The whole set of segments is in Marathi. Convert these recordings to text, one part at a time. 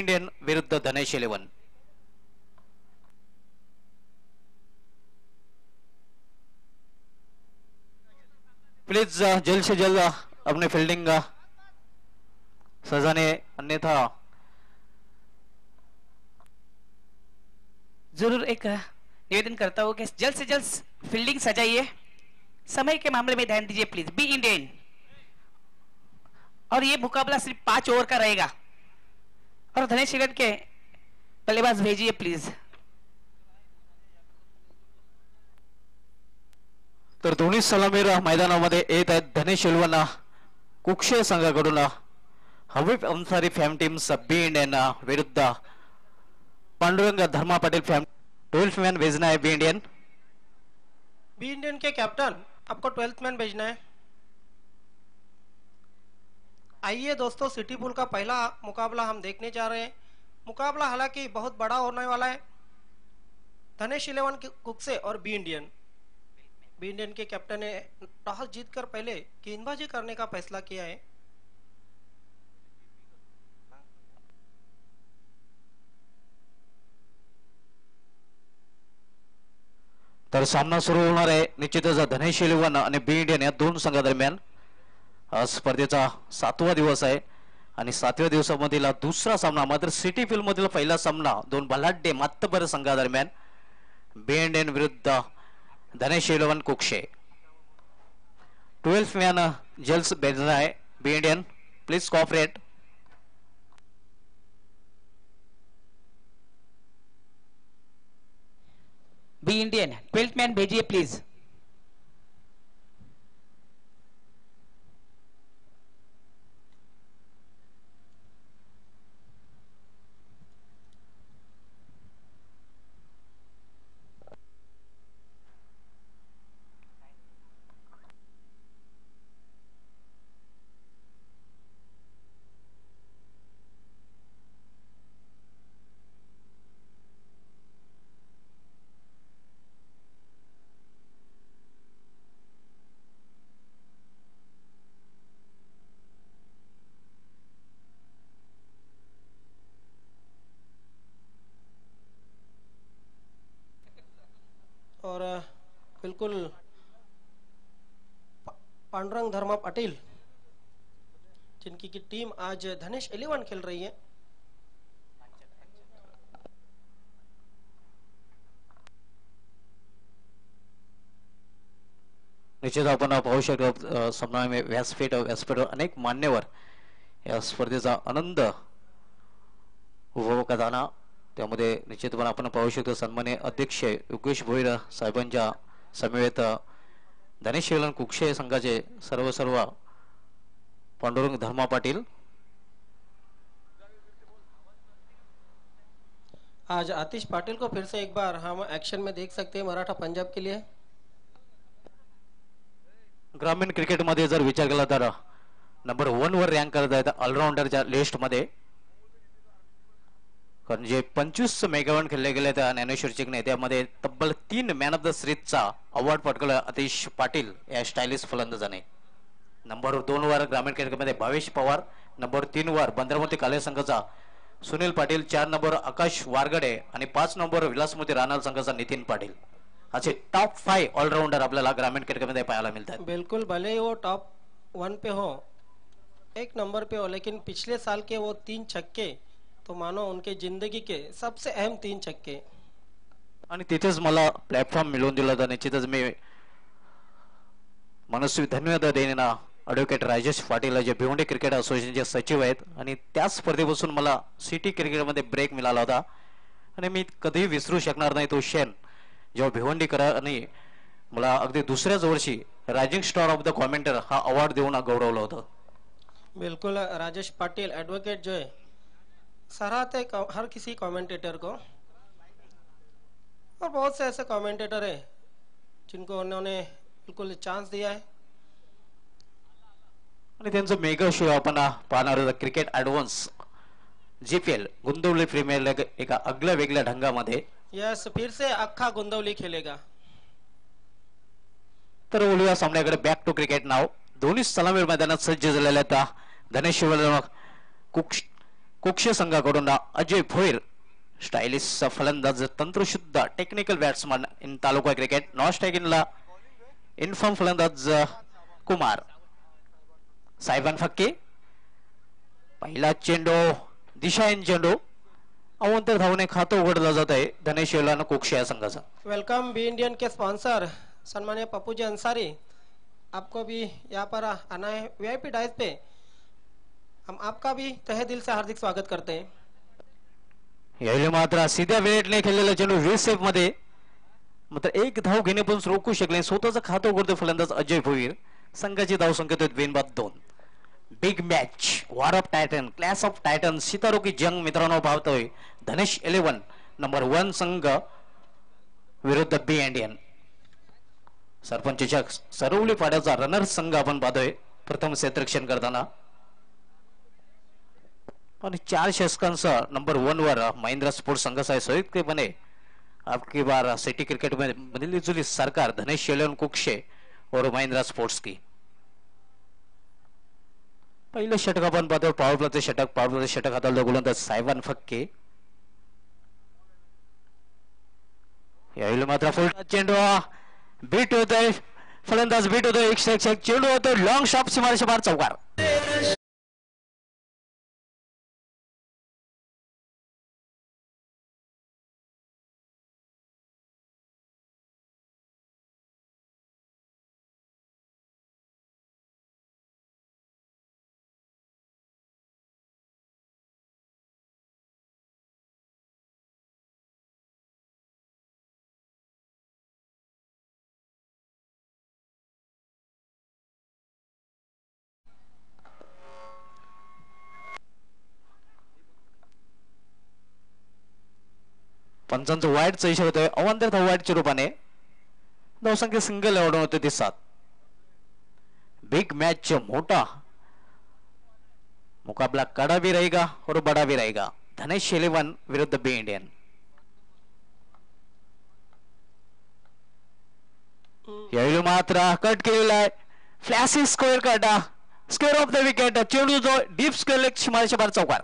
इंडियन विरुद्ध धनेश 11। प्लीज जल्द से जल्द अपने फील्डिंग सजाने, अन्यथा जरूर एक निवेदन करता हूं कि जल्द से जल्द फील्डिंग सजाइए, समय के मामले में ध्यान दीजिए प्लीज। बी इंडियन, और ये मुकाबला सिर्फ 5 ओवर का रहेगा और धनेश 11 के बल्लेबाज भेजिए प्लीज। तर दोन्ही सलामीर मैदानामध्ये येत आहेत। धनेश 11 कुक्षे संघाकडून हबीब अन्सारी फॅम टीम्स बी इंडियन विरुद्ध पांडुरंग धर्मा पाटिल फॅम 12th मैन भेजना है be Indian. B Indian K captain, आपको 12th मैन भेजना है। आइए दोस्तों, सिटी पुल का पहला मुकाबला हम देखने जा रहे हैं। मुकाबला हालांकि बहुत बड़ा होने वाला है। धनेश 11 कुक्से और बी इंडियन के कैप्टन ने टॉस जीतकर पहले गेंदबाजी करने का फैसला किया है। तर सामना सुरू होणार आहे। निश्चितच धनेश 11 आणि बी इंडियन या दोन संघादरम्यान स्पर्धेचा 7वा दिवस आहे आणि 7व्या दिवसामधील दुसरा सामना मात्र सिटी फील्ड मधील पहिला सामना दोन बलाढ्य मातबर संघादरम्यान बी इंडियन विरुद्ध धनेश 11 कुक्षे। 12th मैन जल्स भेजना है be Indian, please cooperate. Be Indian 12th man भेजिए प्लीज। और बिल्कुल पांडुरंग धर्मा पाटिल जिनकी की टीम आज धनेश 11 खेल रही है। निश्चित आपण पाहू शकतो सामना में व्यासपीठ अनेक मान्यवर या स्पर्धेचा आनंद उपभोग करताना, त्यामध्ये निश्चितपणे आपण पाहू शकतो सन्माननीय अध्यक्ष योगेश भोईर साहेबांच्या समवेत धनेश 11 कुक्षे संघाचे सर्व पांडुरंग धर्मा पाटिल। आज आतिश पाटिल को फिर से एक बार हम एक्शन में देख सकते हैं मराठा पंजाब के लिए। ग्रामीण क्रिकेट मध्ये जर विचार केला तर नंबर 1 वर रँक करत आहेत ऑलराऊंडरच्या लिस्ट मध्ये, कारण जे 25 मेगावन खेळले गेले त्या ज्ञानेश्वर चिकणे त्यामध्ये तब्बल 3 मॅन ऑफ द सिरीजचा अवॉर्ड पटकावला आतिश पाटिल या स्टायलिश फलंदाजाने। नंबर 2 वर ग्रामीण क्रिकेटमध्ये भावेश पवार, नंबर 3 वर बंदरमती काले संघाचा सुनील पाटील, 4 नंबर आकाश वारगडे आणि 5 नंबर विलासमती रानाल संघाचा नितीन पाटील असे टॉप 5 ऑलराऊंडर आपल्याला ग्रामीण क्रिकेटमध्ये पाहायला मिळतात। बिल्कुल, भले वो टॉप 1 पे हो, 1 नंबर पे हो, लेकिन पिछले साल के वो 3 छक्के तो मानो उनके जिंदगी के सबसे अहम 3 छक्के। आणि तिथेच मला प्लॅटफॉर्म मिळवून दिला तर निश्चितच मी मनस्वी धन्यवाद देईन ॲडव्होकेट राजेश पाटील जे भिवंडी क्रिकेट असोसिएशनचे सचिव आहेत, आणि त्याच स्पर्धेपासून मला सिटी क्रिकेटमध्ये ब्रेक मिळाला होता आणि मी कधीही विसरू शकणार नाही तो क्षण जेव्हा भिवंडीकरांनी मला अगदी दुसऱ्याच वर्षी rising star of the commenter हा अवॉर्ड देऊन गौरवलं होतं। बिल्कुल, राजेश पाटिल एडवोकेट जो है सराहते हर किसी कमेंटेटर को, और बहुत से ऐसे कमेंटेटर है जिनको उन्होंने बिल्कुल चांस दिया है। आणि त्यांचं मेगा शो आपण पाहणार आहोत cricket advance GPL Gundavali premier league एका आगळ्या वेगळ्या ढंगामध्ये। यस, फिर से अख्खा गुंदवली खेलेगा। तर बोलूया सामन्याकडे, बॅक टू क्रिकेट नाव। दोन्ही सलामीर मैदानात सज्ज झालेल्या धनेश 11 कुक्षे संघाकडून अजय भोईर स्टायलिश फलंदाज तंत्रशुद्ध technical batsman in taluka cricket नॉन ला इन्फॉर्म फलंदाज कुमार साहेबान फक्के पहिला चेंडू दिशाहीन चेंडू अवंतर धावने खातं उघडलं जात आहे धनेश येवला कुक्षे या संघाचा. वेलकम बी इंडियन के स्पॉन्सर सम्मानीय पप्पू जी अंसारी, आपको भी यहाँ पर आना है वीआईपी डाइस पे. हम आपका भी तहे दिल से हार्दिक स्वागत करते हैं. यावेळी मात्र सीध्या वेळेतने खेळलेला चेंडू रिसेफ मध्ये मात्र एक धाव घेणे पण रोखू शकले. स्वतःचं खातं उघडतो फलंदाज अजय भोईर. संघाची धाव संख्या 2 big match war of titan clash of titan सितारो की जंग मित्रांनो पाहतोय धनेश 11 नंबर 1 संघ विरुद्ध बी इंडियन. सरपंचच्या सरवली पाड्याचा रनर संघ आपण पाहतोय प्रथम क्षेत्ररक्षण करताना आणि 4 षटकांसह नंबर 1 वर महिंद्रा स्पोर्ट्स संघाचा संयुक्तपणे आपकी बार सिटी क्रिकेट में मिली जुली सरकार धनेश 11 कुक्षे और महिंद्रा स्पोर्ट्स की. पहिलं षटक आपण पाहतो पॉवर प्लेचे षटक हाताळतो गोलंदाज साहेबान फक्के. यावेळी मात्र फुल चेंडू बीट होतोय फलंदाज बीट होतोय एक चेंडू होतोय लॉंग शॉट सीमारेषे बाहेर चौकार. पंचांचं वाईटचा इशारा होतोय अवांतर धाव वाईटच्या रूपाने धावसंख्या सिंगल एवढून होते ते 7. बिग मैच मोटा मुकाबला कड़ा भी रहेगा और बड़ा भी रहेगा. धनेश 11 विरुद्ध बी इंडियन. यावेळी मात्र कट केलेला आहे फ्लॅसी स्क्वेअर काटा स्क्वेअर ऑफ द विकेट चेंडू जो डीप स्क्वेअर सीमारेषे बाहेर चौकार.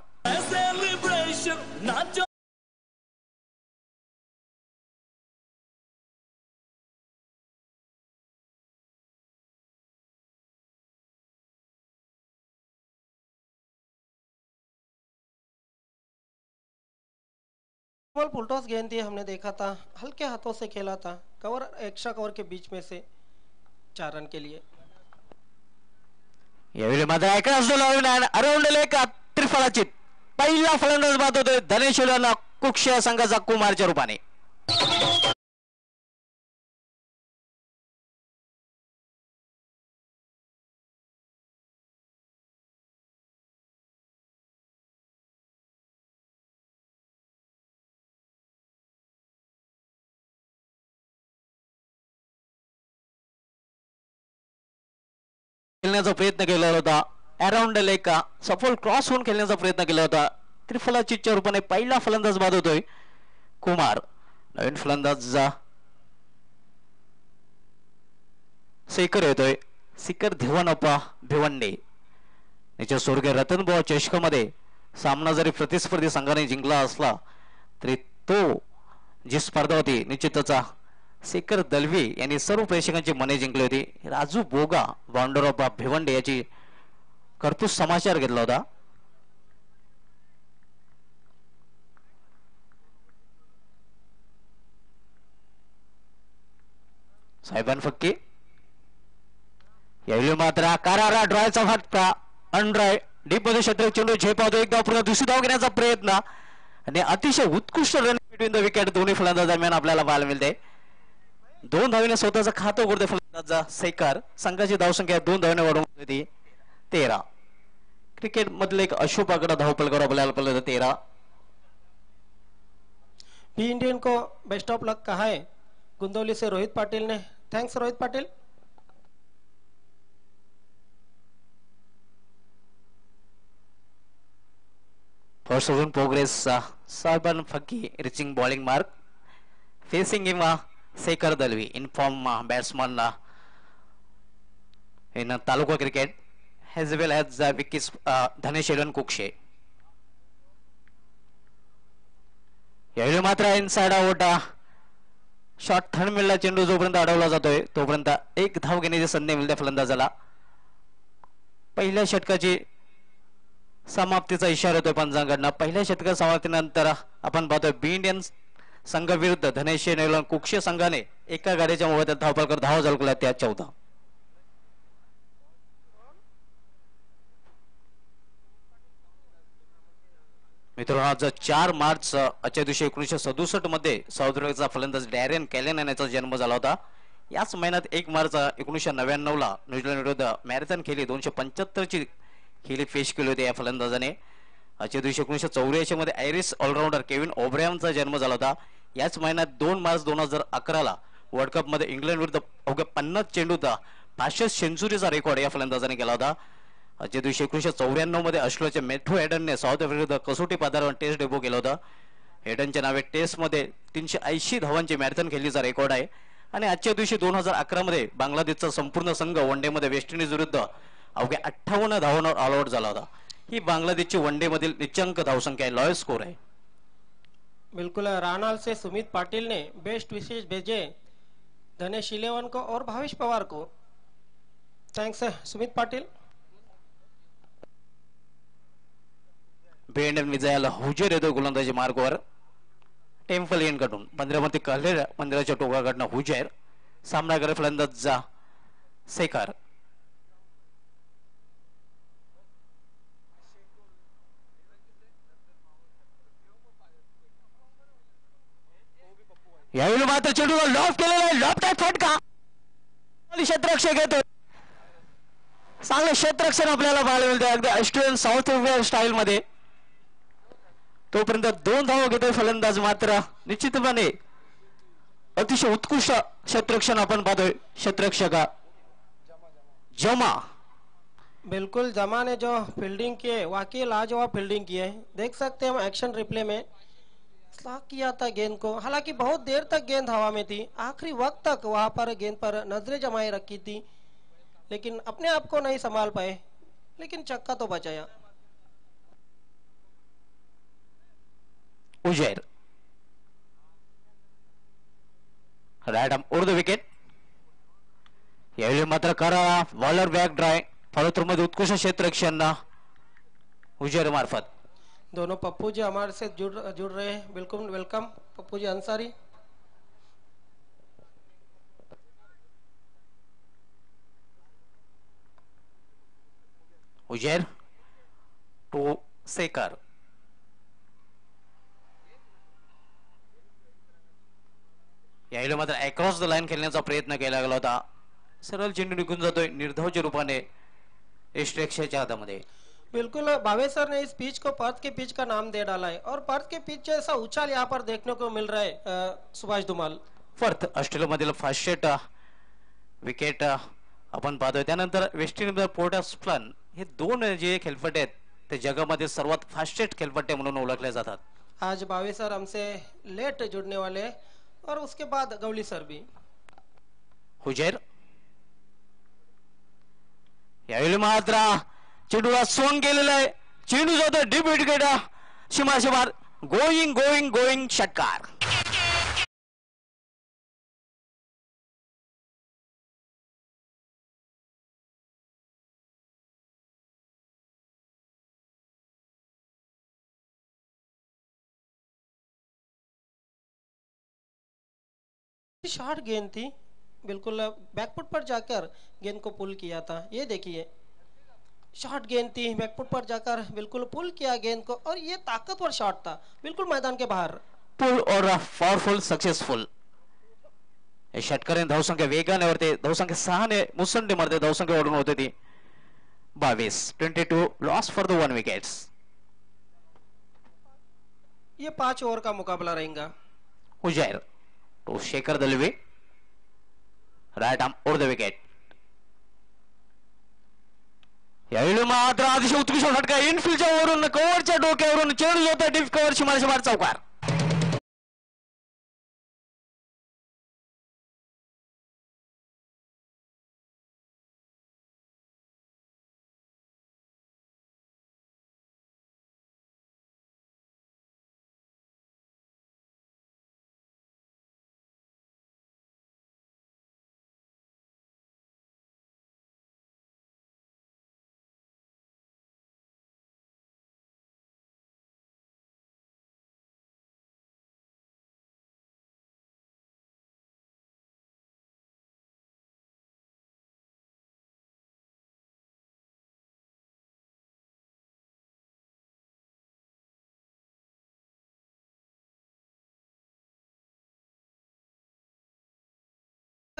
फुल टॉस गेंद थी, हमने देखा था हल्के हाथों से खेला था कवर एक्स्ट्रा कवर के बीच में से 4 रन के लिए. यावेळी मात्र अराउंड लेक त्रिफळाची पहिला फलंदाज बाद होतोय धनेश कुक्ष संघाचा कुमारच्या रूपाने. खेळण्याचा प्रयत्न केला होता अराउंड लेक सफल क्रॉस होऊन खेळण्याचा प्रयत्न केला होता. त्रिफळाचीच्या रूपाने पहिला फलंदाज बाद होतोय कुमार. नवीन फलंदाज शेखर येतोय शिखर धिवनप्पा भिवंडे. याच्या स्वर्गीय रतनबुवा चषकामध्ये सामना जरी प्रतिस्पर्धी संघाने जिंकला असला तरी तो जी स्पर्धा होती निश्चितच शेखर दलवी यांनी सर्व प्रेक्षकांची मने जिंकली होती. राजू बोगा बाउंडर ऑफ भिवंडे याची कर्तृत्व समाचार घेतला होता. साहेबान फक्के यावेळी मात्र कारारा ड्रॉयचा फटका अनड्रॉय डीप मध्ये क्षेत्र चेंडू झेपावतो. एक धाव पूर्ण दुसरी धाव घेण्याचा प्रयत्न आणि अतिशय उत्कृष्ट रन बिटवीन द विकेट दोन्ही फलंदाज दरम्यान आपल्याला पाहायला मिळते. 2 धावीने स्वतःचं खातं उघडते फलंदाज शेखर. संघाची धावसंख्या 2 धावीने वाढवून होती 13. क्रिकेट मधले एक अशोपाकडे धावपलकर आपल्याला पडलं 13. बी इंडियन को बेस्ट ऑफ लक कहा है गुंदौली से रोहित पाटिल ने. Thanks Rohit Patil. First over progress साहेबान फक्की reaching bowling mark facing him Shekhar Dalvi inform batsman in taluka cricket as well as Vicky Dhanesh 11 Kukshe. यावेळी मात्र इनसाइड आउट. शॉट थर्ड मिळला. चेंडू जोपर्यंत अडवला जातोय तोपर्यंत एक धाव घेण्याची संधी मिळते फलंदाजाला. पहिल्या षटकाची समाप्तीचा इशारा होतोय पंचांकडनं. पहिल्या षटका समाप्तीनंतर आपण पाहतोय बी इंडियन संघाविरुद्ध धनेश्वर नेवलन कुक्षे संघाने एका गाडीच्या मोबदल्यात धावफल कर धाव झळकल्या त्या 14. मित्रांनो आज 4 मार्च आजच्या दिवशी 1967 मध्ये साऊथ आफ्रिकेचा फलंदाज डॅरेन कॅलेन याचा जन्म झाला होता. याच महिन्यात 1 मार्च 1999 ला न्यूझीलंड विरुद्ध मॅरेथॉन खेळी 275 ची खेळी पेश केली होती या फलंदाजाने. आजच्या दिवशी 1984 मध्ये आयरिश ऑलराऊंडर केविन ओब्रायनचा जन्म झाला होता. याच महिन्यात 2 मार्च 2011 ला वर्ल्ड कप मध्ये इंग्लंड विरुद्ध अवघ्या 50 चेंडूचा 500 सेंचुरीचा रेकॉर्ड या फलंदाजाने केला होता. आजच्या दिवशी 1994 मध्ये ऑस्ट्रेलियाच्या मॅथ्यू हेडनने साऊथ आफ्रिकेविरुद्ध कसोटी पातळीवर टेस्ट डेब्यू केलं होतं. हेडनच्या नावे टेस्ट मध्ये 380 धावांची मॅरेथॉन खेळीचा रेकॉर्ड आहे. आणि आजच्या दिवशी 2011 मध्ये बांगलादेशचा संपूर्ण संघ वन डे मध्ये वेस्ट इंडिज विरुद्ध अवघ्या 58 धावांवर ऑल आउट झाला होता. ही बांगलादेशची वन डे मधील निच्चांक धावसंख्या आहे. लॉयल स्कोर आहे. बिल्कुल रानाल से सुमित पाटिल ने बेस्ट विशेष भेजे धनेश शिलेवन को और भावेश पवार को. थैंक्स सुमित पाटिल. बेंड विजयाला हुजेर येतो गोलंदाजी मार्गावर. टेम्पल एन कडून 15 मध्ये कल्लेर मंदिराच्या टोकाकडनं हुजेर. सामनागर फलंदाज सेकार. यावेळी मात्र चेंडू लॉफ केलेला आहे. लॉफ्ट फटका क्षेत्ररक्षक येतो. चांगले क्षेत्ररक्षण आपल्याला पाहायला मिळते अगदी ऑस्ट्रेलियन साऊथ आफ्रिका स्टाईल मध्ये. तोपर्यंत 2 धावा घेतोय फलंदाज. मात्र निश्चितपणे अतिशय उत्कृष्ट क्षेत्ररक्षण आपण पाहतोय क्षेत्ररक्षका जमा. बिल्कुल जमा ने जो फील्डिंग की है वाकई लाजवाब फील्डिंग की है. देख सकते हैं हम एक्शन रिप्ले में स्लॉक किया था गेंद को. हालांकि बहुत देर तक गेंद हवा में थी. आखिरी वक्त तक वहां पर गेंद पर नजरें जमाए रखी थी लेकिन अपने आप को नहीं संभाल पाए. लेकिन छक्का तो बचाया. Uzair right arm over the wicket. यावेळी मात्र कराळा बॉलर बॅक ड्राय फलोत्तर उत्कृष्ट क्षेत्ररक्षण उजैर मार्फत. दोनों पप्पू जी हमारे से जुड़ रहे हैं. बिल्कुल वेलकम पप्पू जी अंसारी. उजैर टू सेकार. यावेळी मात्र अक्रॉस द लाईन खेळण्याचा प्रयत्न केला गेला होता. सरळ चेंडू निघून जातोय निर्धावच्या रूपाने एस्ट्रेक्शियाच्या हातामध्ये. बिल्कुल भावेश सर ने इस पिच को पर्थ के पिच का नाम दे डाला है और पर्थ के पिच जैसा उछाल यहाँ पर देखने को मिल रहा है. सुभाष धुमाल पर्थ ऑस्ट्रेलिया मधील फास्टेस्ट विकेट आपण पाहतोय. त्यानंतर वेस्ट इंडिज पोर्ट ऑफ स्प्लन हे 2 जे खेळपट्टे आहेत ते जगामध्ये सर्वात फास्टेस्ट खेळपट्टे म्हणून ओळखले जातात. आज भावेश सर हमसे लेट जुड़ने वाले और उसके बाद गवली सर भी. हुजैर यावेळी मात्र चेंडूला स्वंग केलेला आहे. चेंडू जातो डीप विकेट शिमार गोईंग गोईंग गोईंग षटकार. शॉर्ट गेंद थी. बिल्कुल बैकफुट पर जाकर गेंद को पुल किया था. ये देखिए शॉर्ट गेंद थी बैकफुट पर जाकर बिल्कुल पुल किया गेंद को और ये ताकतवर शॉट था बिल्कुल मैदान के बाहर. पुल और पॉवरफुल सक्सेसफुल. हे षटकाराने धावसंख्या वेगाने वरते धावसंख्या 6 ने मुसंडी मारते धावसंख्या वाढून होते ती 22. 22 लॉस फॉर द 1 विकेट्स. ये 5 ओवर का मुकाबला रहेगा. Huzair to Shekhar Dalve right arm over the wicket. यावेळी मात्र अतिशय उत्कृष्ट फटका इनफिल्डच्या वरून कव्हरच्या डोक्यावरून चेंडू होता डीप कव्हर शिमार चौकार.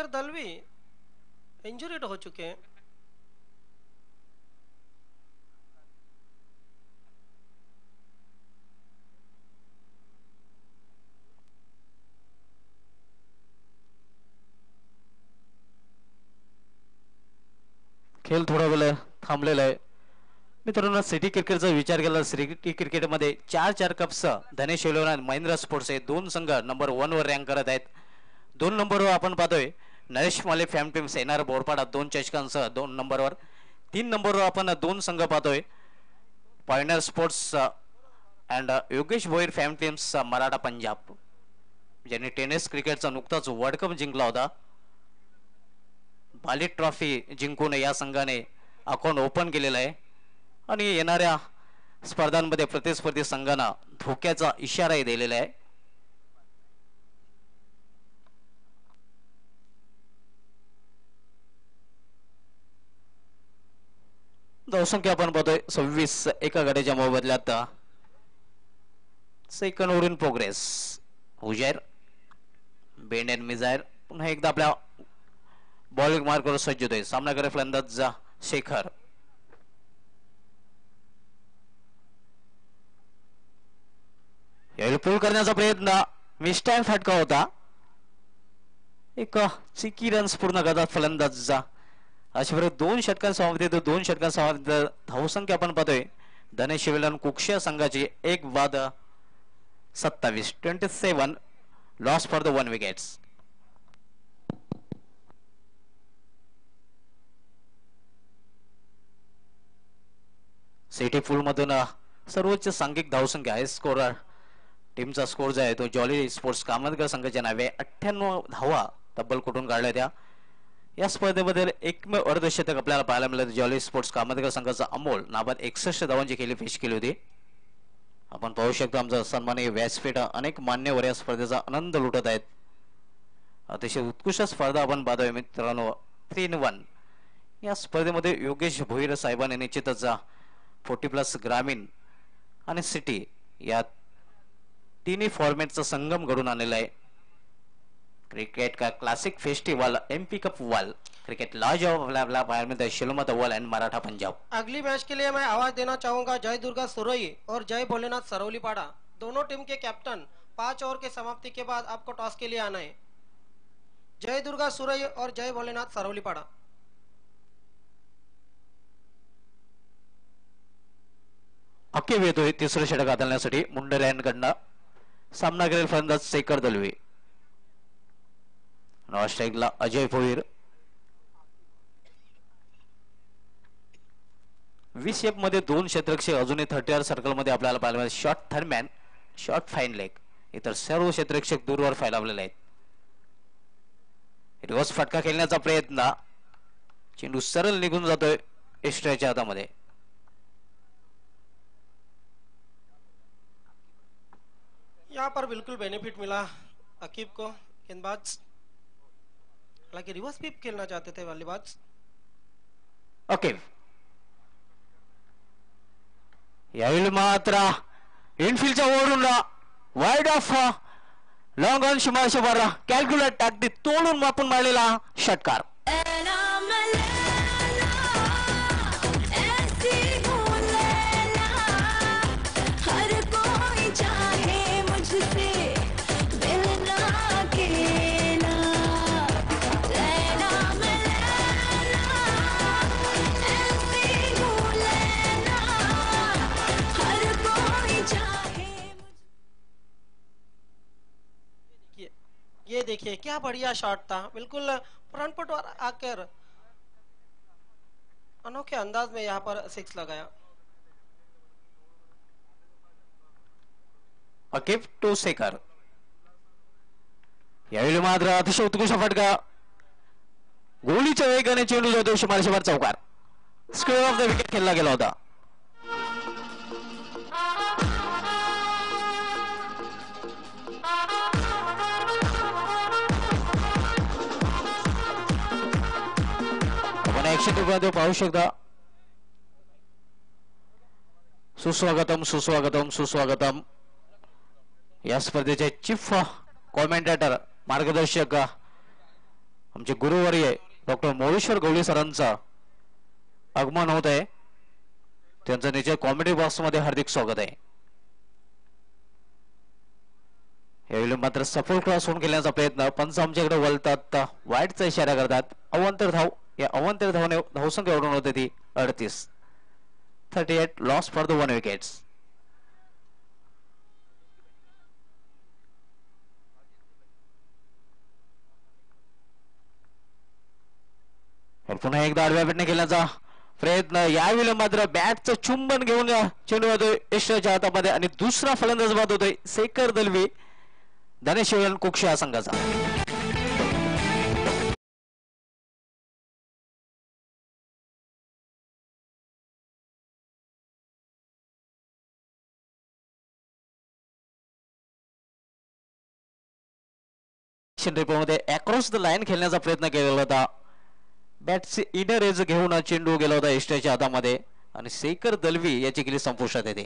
फिर दलवी इंजुरीड हो चुके हैं। खेळ थोडा वेळ थांबलेला आहे मित्रांनो. सिटी क्रिकेटचा विचार केला सिटी क्रिकेटमध्ये चार चार कप्स धनेश इलेव्हन आणि महिंद्रा स्पोर्ट्स हे दोन संघ नंबर 1 वर रँक करत आहेत. 2 नंबरवर आपण पाहतोय नरेश माले फॅम टीम्स येणार बोरपाडा 2 चषकांसह 2 नंबरवर. 3 नंबरवर आपण 2 संघ पाहतोय pointer sports and Yogesh Bhoir फॅम teams Maratha Punjab ज्यांनी टेनिस क्रिकेटचा नुकताच वर्ल्ड कप जिंकला होता. बाली ट्रॉफी जिंकून या संघाने अकाउंट ओपन केलेलं आहे आणि येणाऱ्या स्पर्धांमध्ये प्रतिस्पर्धी संघांना धोक्याचा इशाराही दिलेला आहे. धावसंख्या आपण पाहतोय 26 एका गाडीच्या मोबदल्यात. Second over in progress. Huzair बेंड अँड मिजायर पुन्हा एकदा आपल्या बॉलिंग मार्कवर सज्ज होतोय. सामना करे फलंदाज शेखर. यावेळी पूल करण्याचा प्रयत्न मिस्टाईम फटका होता. एक चिकी रन्स पूर्ण करतात फलंदाज. अशा प्रकारे 2 षटकांसमाप्त 2 षटकांसमाप्त धावसंख्या आपण पाहतोय धनेश इलेव्हन कुक्षिया संघाची 1 बाद 27 27 loss for the 1 wickets. City फुल मधून सर्वोच्च सांघिक धावसंख्या आहे स्कोरर टीमचा स्कोर जो आहे तो जॉली स्पोर्ट्स कामतगर संघाच्या नावे 98 धावा तब्बल कुठून काढल्या त्या. या स्पर्धेमध्ये एकमेव अर्धशतक आपल्याला पाहायला मिळालं. जॉली स्पोर्ट्स कामतगर संघाचा अमोल नाबाद 61 धावांची खेळी पेश केली होती. आपण पाहू शकतो आमचा सन्माननीय व्यासपीठ अनेक मान्यवर या स्पर्धेचा आनंद लुटत आहेत. अतिशय उत्कृष्ट स्पर्धा आपण पाहतोय मित्रांनो. 3-1 या स्पर्धेमध्ये योगेश भोईर साहेबांनी निश्चितच 40+ ग्रामीण आणि सिटी या तिन्ही फॉर्मॅटचा संगम घडून आणलेला आहे. क्रिकेट का क्लासिक फेस्टिवल एमपी कप वाल क्रिकेट लॉज ऑफ शिलमत अव्वल एंड मराठा पंजाब. अगली मैच के लिए मैं आवाज देना चाहूंगा जय दुर्गा सुरई और जय भोलेनाथ सरौलीपाड़ा. दोनों टीम के कैप्टन 5 ओवर के समाप्ति के बाद आपको टॉस के लिए आना है. जय दुर्गा सुरई और जय भोलेनाथ सरौलीपाड़ा. अखेर येतोय तिसरं षटक हाताळण्यासाठी मुंडऱ्यांकडनं. सामना करेल फलंदाज शेखर दलवे. ऑस्ट्रेलियाला अजय भोईर. 20 एफ मध्ये 2 क्षेत्ररक्षक अजूनही 30 सर्कल मध्ये आपल्याला पाहायला मिळेल. शॉर्ट थर्मॅन शॉर्ट फाईन लेग इतर सर्व क्षेत्ररक्षक दूरवर फैलावलेले आहेत. रिवर्स फटका खेळण्याचा प्रयत्न चेंडू सरळ निघून जातोय एस्ट्राच्या हातामध्ये. यहाँ पर बिल्कुल बेनिफिट मिला अकीब को गेंदबाज. हालांकि रिवर्स भी खेलना चाहते थे बल्लेबाज. ओके यावेळी मात्र इनफिल्डच्या ओढून वाईड ऑफ लॉंग ऑन शिमारशे बारा कॅल्क्युलेट टाकते तोडून मापून मारलेला षटकार. ये देखिए क्या बढ़िया शॉट था. बिल्कुल फ्रंट फुट आकर अनोखे अंदाज में यहाँ पर 6 लगाया. अकेफ टू शेखर. यावेळी मात्र अतिशय उत्कृष्ट फटका गोळीच्या वेगाने चेंडू जातो शिमारशेवर चौकार. स्क्वेअर ऑफ द विकेट खेळला गेला होता. आपण पाहू शकता. सुस्वागतम सुस्वागतम सुस्वागतम. या स्पर्धेचे चीफ कॉमेंटेटर मार्गदर्शक आमचे गुरुवर्य डॉक्टर मोरेश्वर गवळी सरांचा आगमन होत आहे. त्यांचं निश्चित कॉमेडी बॉक्स मध्ये हार्दिक स्वागत आहे. यावेळी मात्र सफल क्रॉस होऊन खेळण्याचा प्रयत्न पंच आमच्याकडे वळतात वाईटचा इशारा करतात. अवांतर धाव या अवांतर धावने धावसंख्या ओढून होते ती 38. 38 लॉस फॉर द 1 विकेट्स. पुन्हा एकदा आडव्या पेटणे खेळण्याचा प्रयत्न. यावेळी मात्र बॅटचं चुंबन घेऊन चेंडू होतोय यशच्या हातामध्ये आणि दुसरा फलंदाज बाद होतोय शेखर दलवी धनेश्वर कुक्षे या संघाचा. मध्ये अक्रॉस द लाईन खेळण्याचा प्रयत्न केलेला होता. बॅटचे इनर एज घेऊन चेंडू गेला होता एस्ट्याच्या हातामध्ये आणि शेखर दलवी याची केली संपुष्टात येते.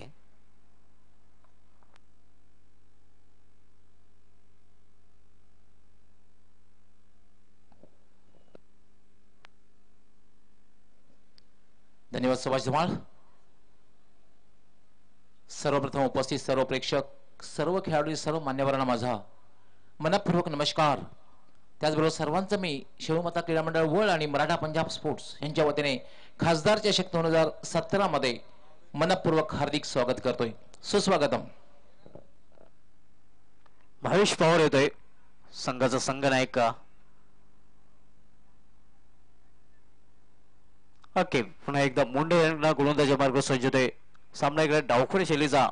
धन्यवाद सुभाष धुमाळ. सर्वप्रथम उपस्थित सर्व प्रेक्षक, सर्व खेळाडू, सर्व मान्यवरांना माझा मनपूर्वक नमस्कार. त्याचबरोबर सर्वांचं मी शिवमाता क्रीडा मंडळ वळ आणि मराठा पंजाब स्पोर्ट्स यांच्या वतीने खासदार चषक 2017 मध्ये मनपूर्वक हार्दिक स्वागत करतोय. सुस्वागतम. भावेश पवार येतोय संघाचा संघनायक. ओके, पुन्हा एकदा मुंडे यांना गोलंदाजी मार्ग सज्ज होतोय. सामना इकडे डावखोरी शैलीचा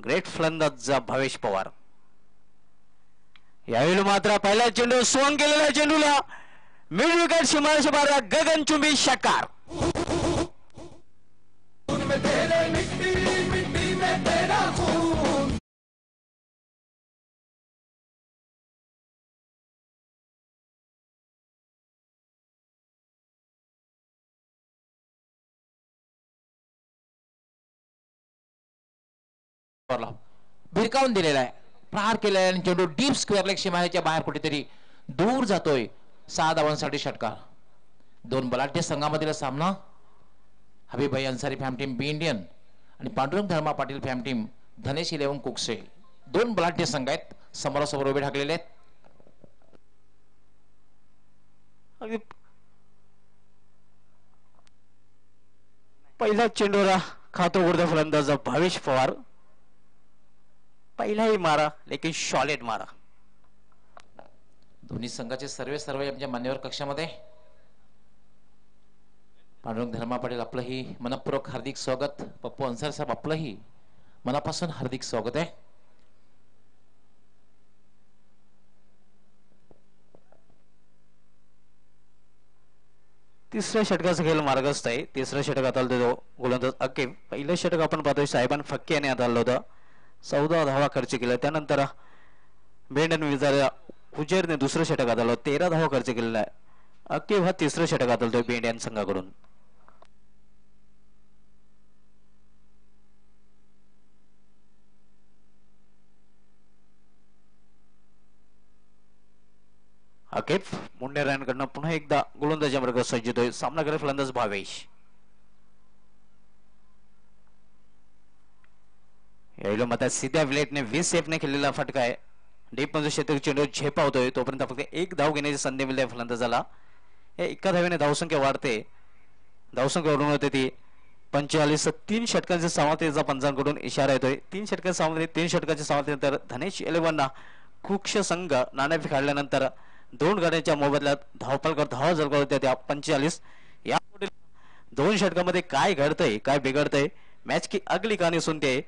ग्रेट फलंदाज भावेश पवार. यावेळी मात्र पहिला चेंडू स्वंग केलेल्या चेंडूला मिड विकेट सीमारेषे बाहेर गगनचुंबी षटकार. भिरकावून दिलेला आहे, प्रहार केलेला आहे आणि चेंडू डीप स्क्वेअर लेग सीमारेषेच्या बाहेर कुठेतरी दूर जातोय. 6 धावांसाठी षटकार. दोन बलाढ्य संघामधील सामना. हबीबभाई अन्सारी फॅम टीम बी इंडियन आणि पांडुरंग धर्मा पाटील फॅम टीम धनेश 11 कुकसे. दोन बलाढ्य संघ आहेत, समोरासमोर उभे ठाकलेले आहेत. पहिला चेंडूला खातो उघडता फलंदाज भावेश पवार. पहिलाही मारा लेकिन सॉलिड मारा. दोन्ही संघाचे सर्व आमच्या मान्यवर कक्षामध्ये. पांडुरंग धर्मा पाटील आपलंही मनपूर्वक हार्दिक स्वागत. पप्पू अन्सारी साहेब आपलंही मनापासून हार्दिक स्वागत आहे. तिसऱ्या षटकाचा खेळ मार्गस्थ आहे. तिसरं षटक हाताळतो तो गोलंदाज अकीब. पहिलं षटक आपण पाहतोय साहेबान फक्के याने हाताळलं होतं. 14 धावा खर्च केल्या. त्यानंतर बेंडन विजारा हुजेरने दुसरं षटक हाताळलं. 13 धावा खर्च केलेला आहे. अकीब हा तिसरं षटक हाताळतोय बेंडियन संघाकडून. अकेब मुंडेरायांकडनं पुन्हा एकदा गोलंदाजी मार्ग सज्ज होतोय. सामना करेल फलंदाज भावेश. यावेळी मात्र सीध्या विलेटने 20 सेफने खेळलेला फटका आहे. डीप मध्ये क्षेत्र चेंडू झेपावतोय तोपर्यंत फक्त एक धाव घेण्याची संधी मिळते फलंदाजाला. एका धावेने धावसंख्या वाढते. धावसंख्या वाढून होते ती 45. 3 षटकांच्या समाप्तीचा पंचांकडून इशारा येतोय. 3 षटकांच्या समाप्ती 3 षटकांच्या समाप्तीनंतर धनेश 11 कुक्ष संघ नाणेफेक काढल्यानंतर 2 गाड्यांच्या मोबदल्यात धावपल धावा झळकत होत्या त्या 45. या 2 षटकामध्ये काय घडतंय काय बिघडतंय मॅच की अगली कहाणी सुनते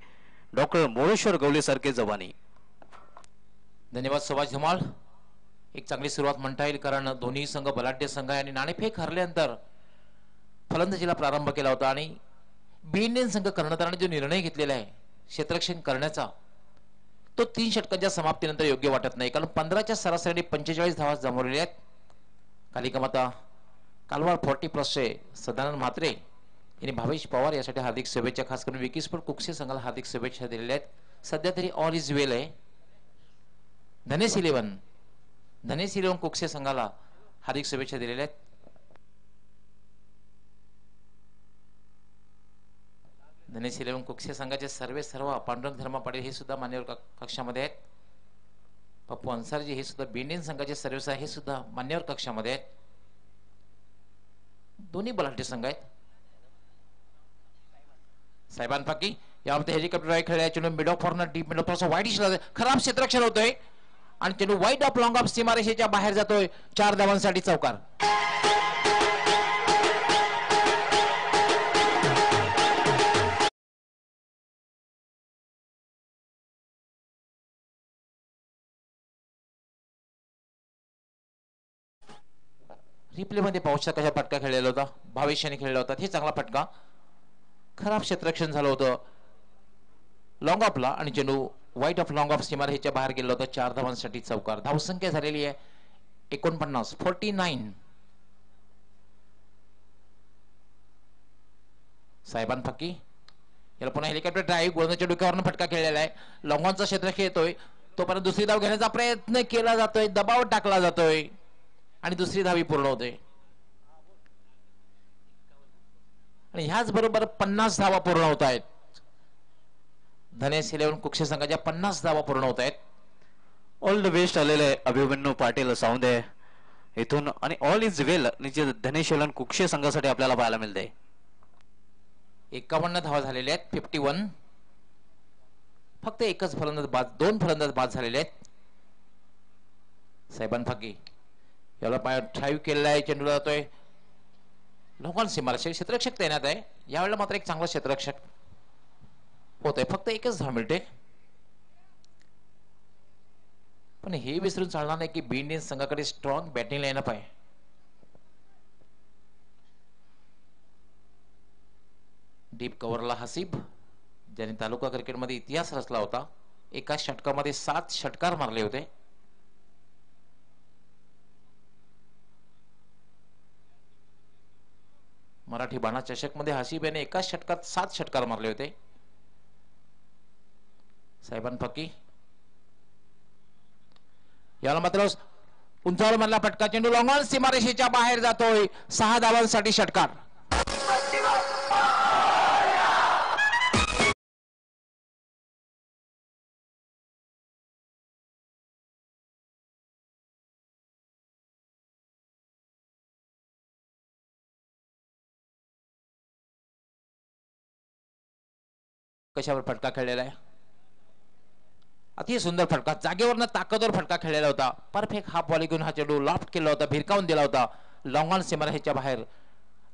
डॉक्टर मोरेश्वर गवळी सारखे जवानी. धन्यवाद सुभाष धुमाळ. एक चांगली सुरुवात म्हणता येईल कारण दोन्ही संघ बलाढ्य संघ आहे आणि नाणेफेक हरल्यानंतर फलंदाजीला प्रारंभ केला होता आणि बी इंडियन संघ कर्णधाराने जो निर्णय घेतलेला आहे क्षेत्ररक्षण करण्याचा तो 3 षटकांच्या समाप्तीनंतर योग्य वाटत नाही कारण 15च्या सरासरीने 45 धावा जमवलेल्या आहेत. कालिकामाता कालवार 40+ सदानंद म्हात्रे यांनी भावेश पवार यासाठी हार्दिक शुभेच्छा. खास करून विकी स्पोर्ट कुक्षे संघाला हार्दिक शुभेच्छा दिलेल्या आहेत. सध्या तरी ऑल इज वेल आहे. धनेश 11 कुक्षे संघाला हार्दिक शुभेच्छा दिलेल्या आहेत. धनेश 11 कुक्षे संघाचे सर्व पांडुरंग धर्मा पाटील हे सुद्धा मान्यवर कक्षामध्ये आहेत. पप्पू अन्सारजी हे सुद्धा बीएनडी संघाचे सर्व्हिस आहे, हे सुद्धा मान्यवर कक्षामध्ये आहेत. दोन्ही बलाढ्य संघ आहेत. साहेबान फाकी यामध्ये हेलिकॉप्टर खेळल्या चेंडू mid of corner deep mid of थोडासा वाईट दिसला, खराब क्षेत्ररक्षण होतोय आणि चेंडू वाईट ऑफ लॉंग ऑफ सीमारेषेच्या बाहेर जातोय. 4 धावांसाठी चौकार. रिप्ले मध्ये पाहू शकता कशा फटका खेळलेला होता, भावेशाने खेळला होता. हे चांगला फटका, खराब क्षेत्ररक्षण झालं होतं लॉंग ऑफला आणि चेंडू वाईट ऑफ लॉंग ऑफ सीमारेषेच्या बाहेर गेला होता. 4 धावांसाठी चौकार. धावसंख्या झालेली आहे 49. साहेबान फाकी याला पुन्हा हेलिकॉप्टर ड्राईव्ह गोलंदाजच्या डोक्यावरून फटका खेळलेला आहे. लॉंगॉनचा क्षेत्र खेळतोय तोपर्यंत दुसरी धाव घेण्याचा प्रयत्न केला जातोय, दबाव टाकला जातोय आणि दुसरी धावी पूर्ण होते. आणि ह्याच बरोबर 50 धावा पूर्ण होत आहेत. धनेश 11 कुक्षे संघाच्या 50 धावा पूर्ण होत आहेत. ऑल द बेस्ट आलेले अभिमन्यू पाटील सावंदे इथून आणि ऑल इज वेल निश्चित धनेश 11 कुक्षे संघासाठी आपल्याला पाहायला मिळते. 51 धावा झालेल्या आहेत. 51. फक्त एकच फलंदाज बाद, 2 फलंदाज बाद झालेले आहेत. साहेबान फाकी याला ड्राईव्ह केलेला आहे, चेंडू जातोय लोकांना सीमारक्षक क्षेत्ररक्षक तैनात आहे. यावेळेला मात्र एक चांगला क्षेत्ररक्षक होत आहे. फक्त एकच धाव मिळते. पण हे विसरून चालणार नाही की बीएनडी संघाकडे स्ट्रॉंग बॅटिंग लाईनअप आहे. डीप कव्हरला हसीब ज्याने तालुका क्रिकेटमध्ये इतिहास रचला होता. एका षटकामध्ये 7 षटकार मारले होते. मराठी बाणा चषक मध्ये हसीब याने एका षटकात 7 षटकार मारले होते. साहेबान फाकी याला मात्र उंचावर मारला फटका, चेंडू लॉंग ऑन सीमारेषेच्या बाहेर जातोय. 6 धावांसाठी षटकार. कशावर फटका खेळलेला आहे, अति सुंदर फटका, जागेवरनं ताकदवर फटका खेळलेला होता. परफेक्ट हाफ वॉली घेऊन हा चेंडू लॉफ्ट केला होता, भिरकावून दिला होता लॉंग ऑन सीमारेषेच्या बाहेर.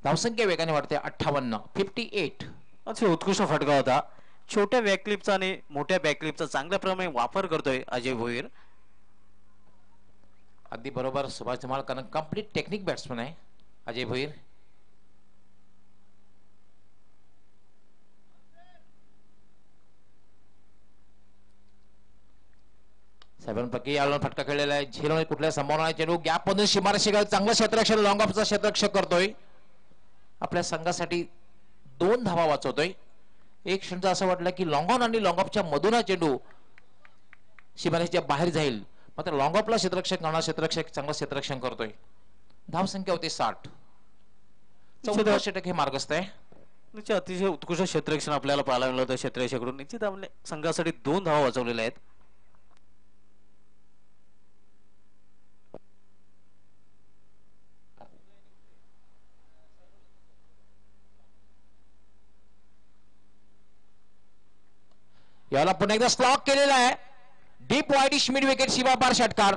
धावसंख्या वेगाने वाढते 58. अच्छा, उत्कृष्ट फटका होता. छोट्या बॅकक्लिपचा आणि मोठ्या बॅकक्लिपचा चांगल्या प्रमाणे वापर करतोय अजय भोईर. अगदी बरोबर सुभाष धमाल, कारण कंप्लीट टेक्निक बॅट्समन आहे अजय भोईर. साहेबांपैकी याला फटका खेळलेला आहे. झेलमध्ये कुठल्या संभावना आहे, चेंडू गॅप मधून सीमारेषेकडे चांगलं क्षेत्ररक्षण लॉंग ऑफचा क्षेत्ररक्षक करतोय. आपल्या संघासाठी 2 धावा वाचवतोय. एक क्षणचं असं वाटलं की लॉंग ऑन आणि लॉंग ऑफच्या मधून हा चेंडू सीमारेषेच्या बाहेर जाईल, मात्र लॉंग ऑफला क्षेत्ररक्षक करणार क्षेत्ररक्षक चांगलं क्षेत्ररक्षण करतोय. धावसंख्या होती 60. 14 षटक हे मार्गस्थ आहे. निश्चित अतिशय उत्कृष्ट क्षेत्ररक्षण आपल्याला पाहायला मिळालं होतं क्षेत्ररक्षकडून. निश्चित आपल्या संघासाठी 2 धावा वाचवलेल्या आहेत. याला पुन्हा एकदा स्लॉक केलेला आहे. Deep widish mid wicket Shivapar षटकार.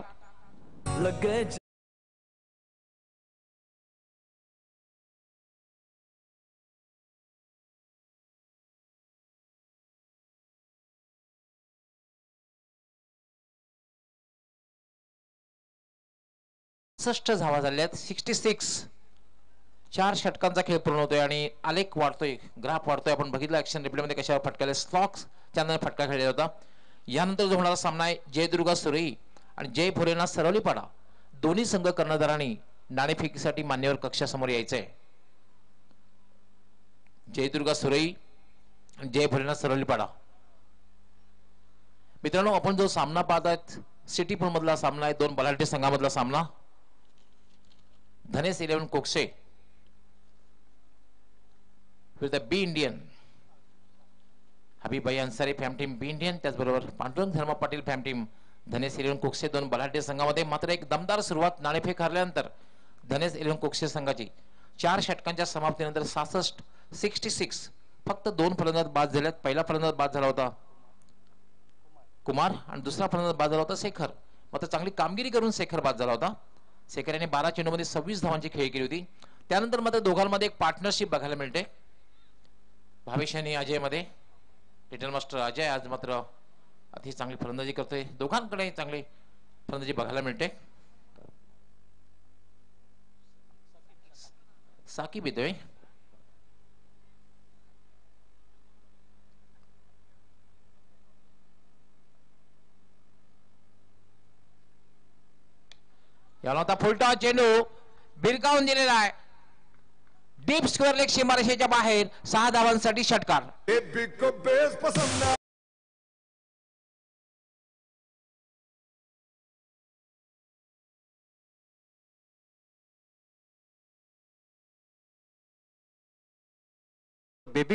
धावा झाल्या आहेत. 66. 4 षटकांचा खेळ पूर्ण होतोय आणि आलेख वाढतोय, ग्राफ वाढतोय. आपण बघितलं ऍक्शन रिप्ले मध्ये कशावर फटकाले, स्लॉक्स त्यानंतर फटका खेळलेला होता. यानंतर जो होणारा सामना आहे जयदुर्गा सुरई आणि जय भोलेनाथ सरवलीपाडा. दोन्ही संघ कर्णधारांनी नाणेफेकीसाठी मान्यवर कक्षासमोर यायचंय. जयदुर्गा सुरई आणि जय भोलेनाथ सरवलीपाडा. मित्रांनो, आपण जो सामना पाहतायत सिटी पूल मधला सामना आहे, 2 बलाढ्य संघामधला सामना. धनेश 11 कोकसे विरुद्ध बी इंडियन. हबीबाई अन्सारी फॅम टीम बी इंडियन, त्याचबरोबर पांडुरंग धर्मा पाटील फॅम टीम धनेश 11 कोकसे. दोन बलाढ्य संघामध्ये मात्र एक दमदार सुरुवात नाणेफेक हरल्यानंतर धनेश 11 कोकसे संघाची 4 षटकांच्या समाप्तीनंतर 66 फक्त 2 फलंदाज बाद झालेत. पहिला फलंदाज बाद झाला होता कुमार आणि दुसरा फलंदाज बाद झाला होता शेखर. मात्र चांगली कामगिरी करून शेखर बाद झाला होता. शेखर याने 12 चेंडूमध्ये 26 धावांची खेळी केली होती. त्यानंतर मात्र दोघांमध्ये एक पार्टनरशिप बघायला मिळते. भावेश आणि अजय मध्ये. लिटल मास्टर अजय आज मात्र अति चांगली फलंदाजी करतोय. दोघांकडे चांगली फलंदाजी बघायला मिळते. साकीब येतोय. याला आता फुलटॉस चेंडू बिरकावून दिलेला आहे. डीप स्क्वेअर लेग सीमारेषेच्या बाहेर 6 धावांसाठी षटकार. बेबी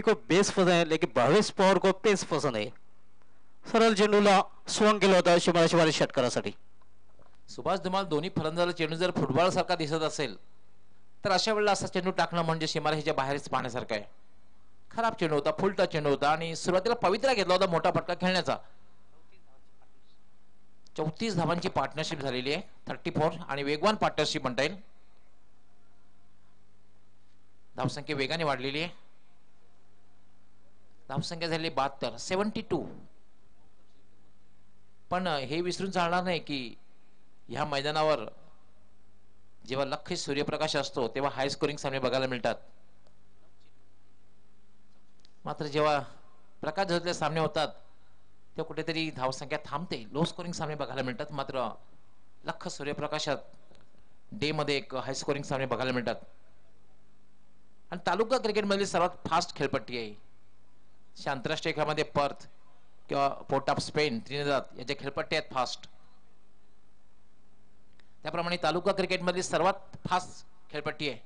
को बेस पसंद है लेकिन भावेश पवार को पेस पसंद है. सरळ चेंडूला स्वंग केला होता शिमारेषेवर षटकारासाठी. सुभाष धुमाल दोन्ही फलंदाजाला चेंडू जर फुटबॉल सारखा दिसत असेल तर अशा वेळेला असा चेंडू टाकणं म्हणजे सीमारेषेच्या बाहेरच पाहण्यासारखं आहे. खराब चेंडू होता, फुलटा चेंडू होता आणि सुरुवातीला पवित्रा घेतला होता मोठा फटका खेळण्याचा. 34 धावांची पार्टनरशिप झालेली आहे. 34 आणि वेगवान पार्टनरशिप म्हणता येईल. धावसंख्या वेगाने वाढलेली आहे. धावसंख्या झाली 72, 72. पण हे विसरून चालणार नाही की ह्या मैदानावर जेव्हा लख्ख सूर्यप्रकाश असतो तेव्हा हाय स्कोरिंग सामने बघायला मिळतात. मात्र जेव्हा प्रकाश झोतले सामने होतात तेव्हा कुठेतरी धावसंख्या थांबते, लो स्कोरिंग सामने बघायला मिळतात. मात्र लख्ख सूर्यप्रकाशात डे मध्ये एक हाय स्कोरिंग सामने बघायला मिळतात. आणि तालुका क्रिकेट मधली सर्वात फास्ट खेळपट्टी आहे. आंतरराष्ट्रीय खेळामध्ये पर्थ किंवा पोर्ट ऑफ स्पेन, त्रिनिदाद याच्या खेळपट्टी आहेत फास्ट. त्याप्रमाणे तालुका क्रिकेट मधली सर्वात फास्ट खेळपट्टी आहे.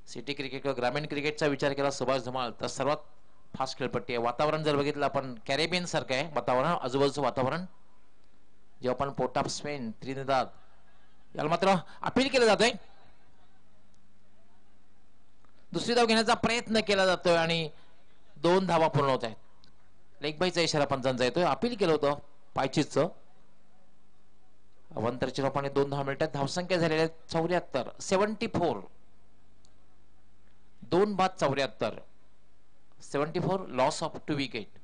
सिटी क्रिकेट किंवा ग्रामीण क्रिकेटचा विचार केला सुभाष धुमाळ तर सर्वात फास्ट खेळपट्टी आहे. वातावरण जर बघितलं आपण कॅरेबियन सारखं आहे वातावरण, आजूबाजूचं वातावरण. जेव्हा आपण पोर्ट ऑफ स्पेन, त्रिनिदाद याला मात्र अपील केलं जातंय. दुसरी धाव घेण्याचा प्रयत्न केला जातोय आणि 2 धावा पूर्ण होत आहेत. लेगबाईचा इशारा पंचांचा येतोय. अपील केलं होतं पायचीचं. अवंतरच्या रूपाने 2 धावा मिळतात. धावसंख्या झालेल्या 74, 74. 2 बाद 74, 74 लॉस ऑफ 2 विकेट.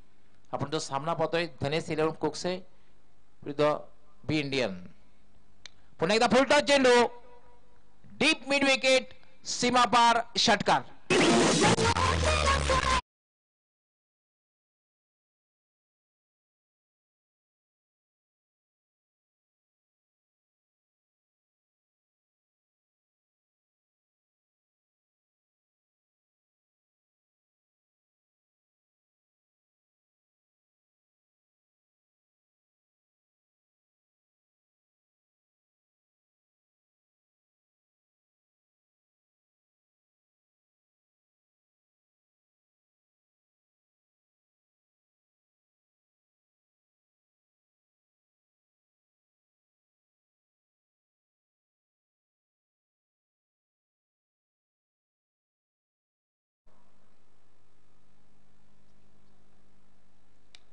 आपण जो सामना पाहतोय धनेश 11 कोकसे विरुद्ध बी इंडियन. पुन्हा एकदा फुलटॉस चेंडू डीप मिड विकेट सीमापार षटकार.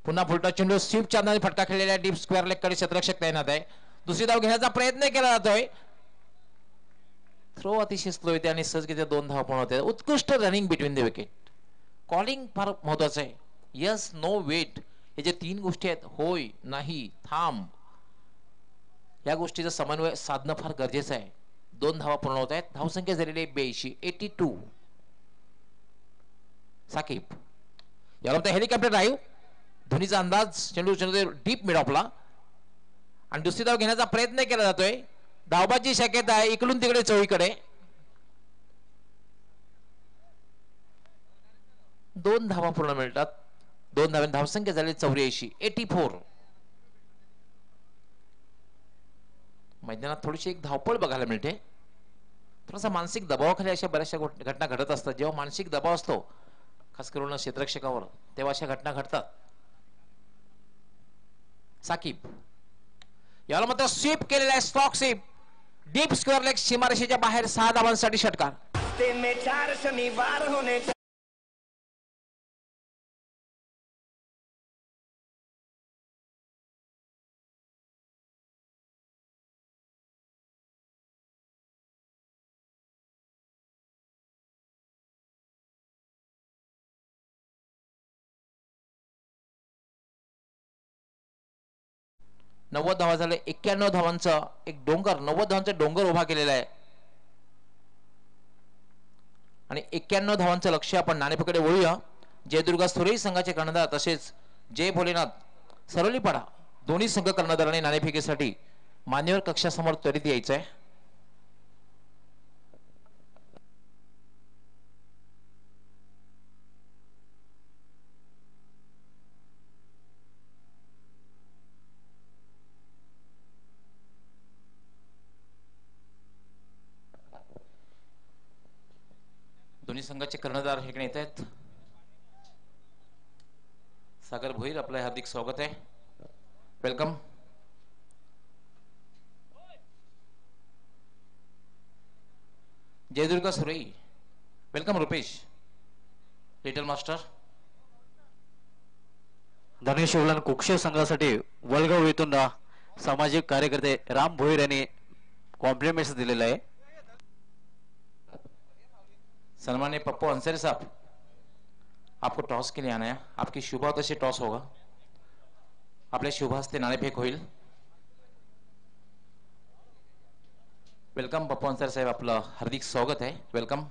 पुन्हा फुलटॉस चेंडू स्वीप चांदाने फटका खेळलेल्या डीप स्क्वेअर लेग कडे क्षेत्ररक्षक तैनात आहे. दुसरी धाव घेण्याचा प्रयत्न केला जातोय. थ्रो अतिशय स्लो येते आणि सहजगीते 2 धावा पूर्ण होते. उत्कृष्ट running between the wicket. Calling फार महत्वाचं आहे. यस, नो, वेट हे जे 3 गोष्टी आहेत, होय, नाही, थांब, या गोष्टीचा समन्वय साधणं फार गरजेचं आहे. 2 धावा पूर्ण होत आहेत. धावसंख्या झालेली 82, 82. साकीब याला हेलिकॉप्टर ड्राईव्ह. धोनीचा अंदाज चेंडू डीप मिड ऑफला आणि दुसरी धाव घेण्याचा प्रयत्न केला जातोय. धावबाची शक्यता आहे इकडून तिकडे चोहीकडे. 2 धावा पूर्ण मिळतात. 2 धावांनी धावसंख्या झाली 84, 84. मैदानात थोडीशी एक धावपळ बघायला मिळते. थोडासा मानसिक दबावाखाली अशा बऱ्याचशा घटना घडत असतात. जेव्हा मानसिक दबाव असतो खास करून क्षेत्ररक्षकावर तेव्हा अशा घटना घडतात. साकीब याला मात्र स्वीप केलेला आहे. Stock sweep deep square leg सीमारेषेच्या बाहेर 6 धावांसाठी षटकार. नव्वद धावा झाले. 91 धावांचा एक डोंगर 90 धावांचा डोंगर उभा केलेला आहे आणि 91 धावांचं लक्ष्य आपण नाणेफेकडे वळूया. जयदुर्गा सुरई संघाचे कर्णधार तसेच जय भोलेनाथ सरळीपाडा दोन्ही संघ कर्णधारांनी नाणेफेकीसाठी मान्यवर कक्षासमोर त्वरित यायचं आहे. दोन्ही संघाचे कर्णधार हे येत आहेत. सागर भोईर आपलं हार्दिक स्वागत आहे. वेलकम. जयदुर्गा सुरई welcome. Rupesh little master. Dhanesh उलन कुक्षे संघासाठी वलगाव येथून सामाजिक कार्यकर्ते राम भोईर यांनी कॉम्प्लिमेंट्स दिलेला आहे. सन्मान्य पप्पू अंसारी साहब, आपको टॉस के लिए आना है. आपकी शुभ से टॉस होगा. आपल्या शुभ हस्ते नाणेफेक होईल. वेलकम पप्पू अंसारी साहेब, आपलं हार्दिक स्वागत आहे. वेलकम.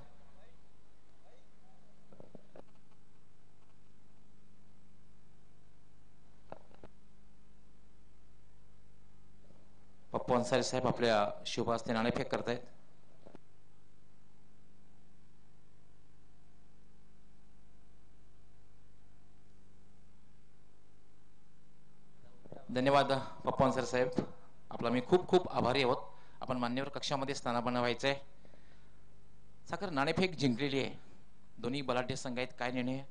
पप्पू अंसारी साहेब आपल्या शुभ हस्ते नाणेफेक करतायत. धन्यवाद पप्पू अंसारी साहेब, आपला मी खूप खूप आभारी आहोत. आपण मान्यवर कक्षामध्ये स्थानापन्न व्हायचंय. साखर नाणेफेक जिंकलेली आहे. दोन्ही बलाढ्य संघ आहेत. काय निर्णय?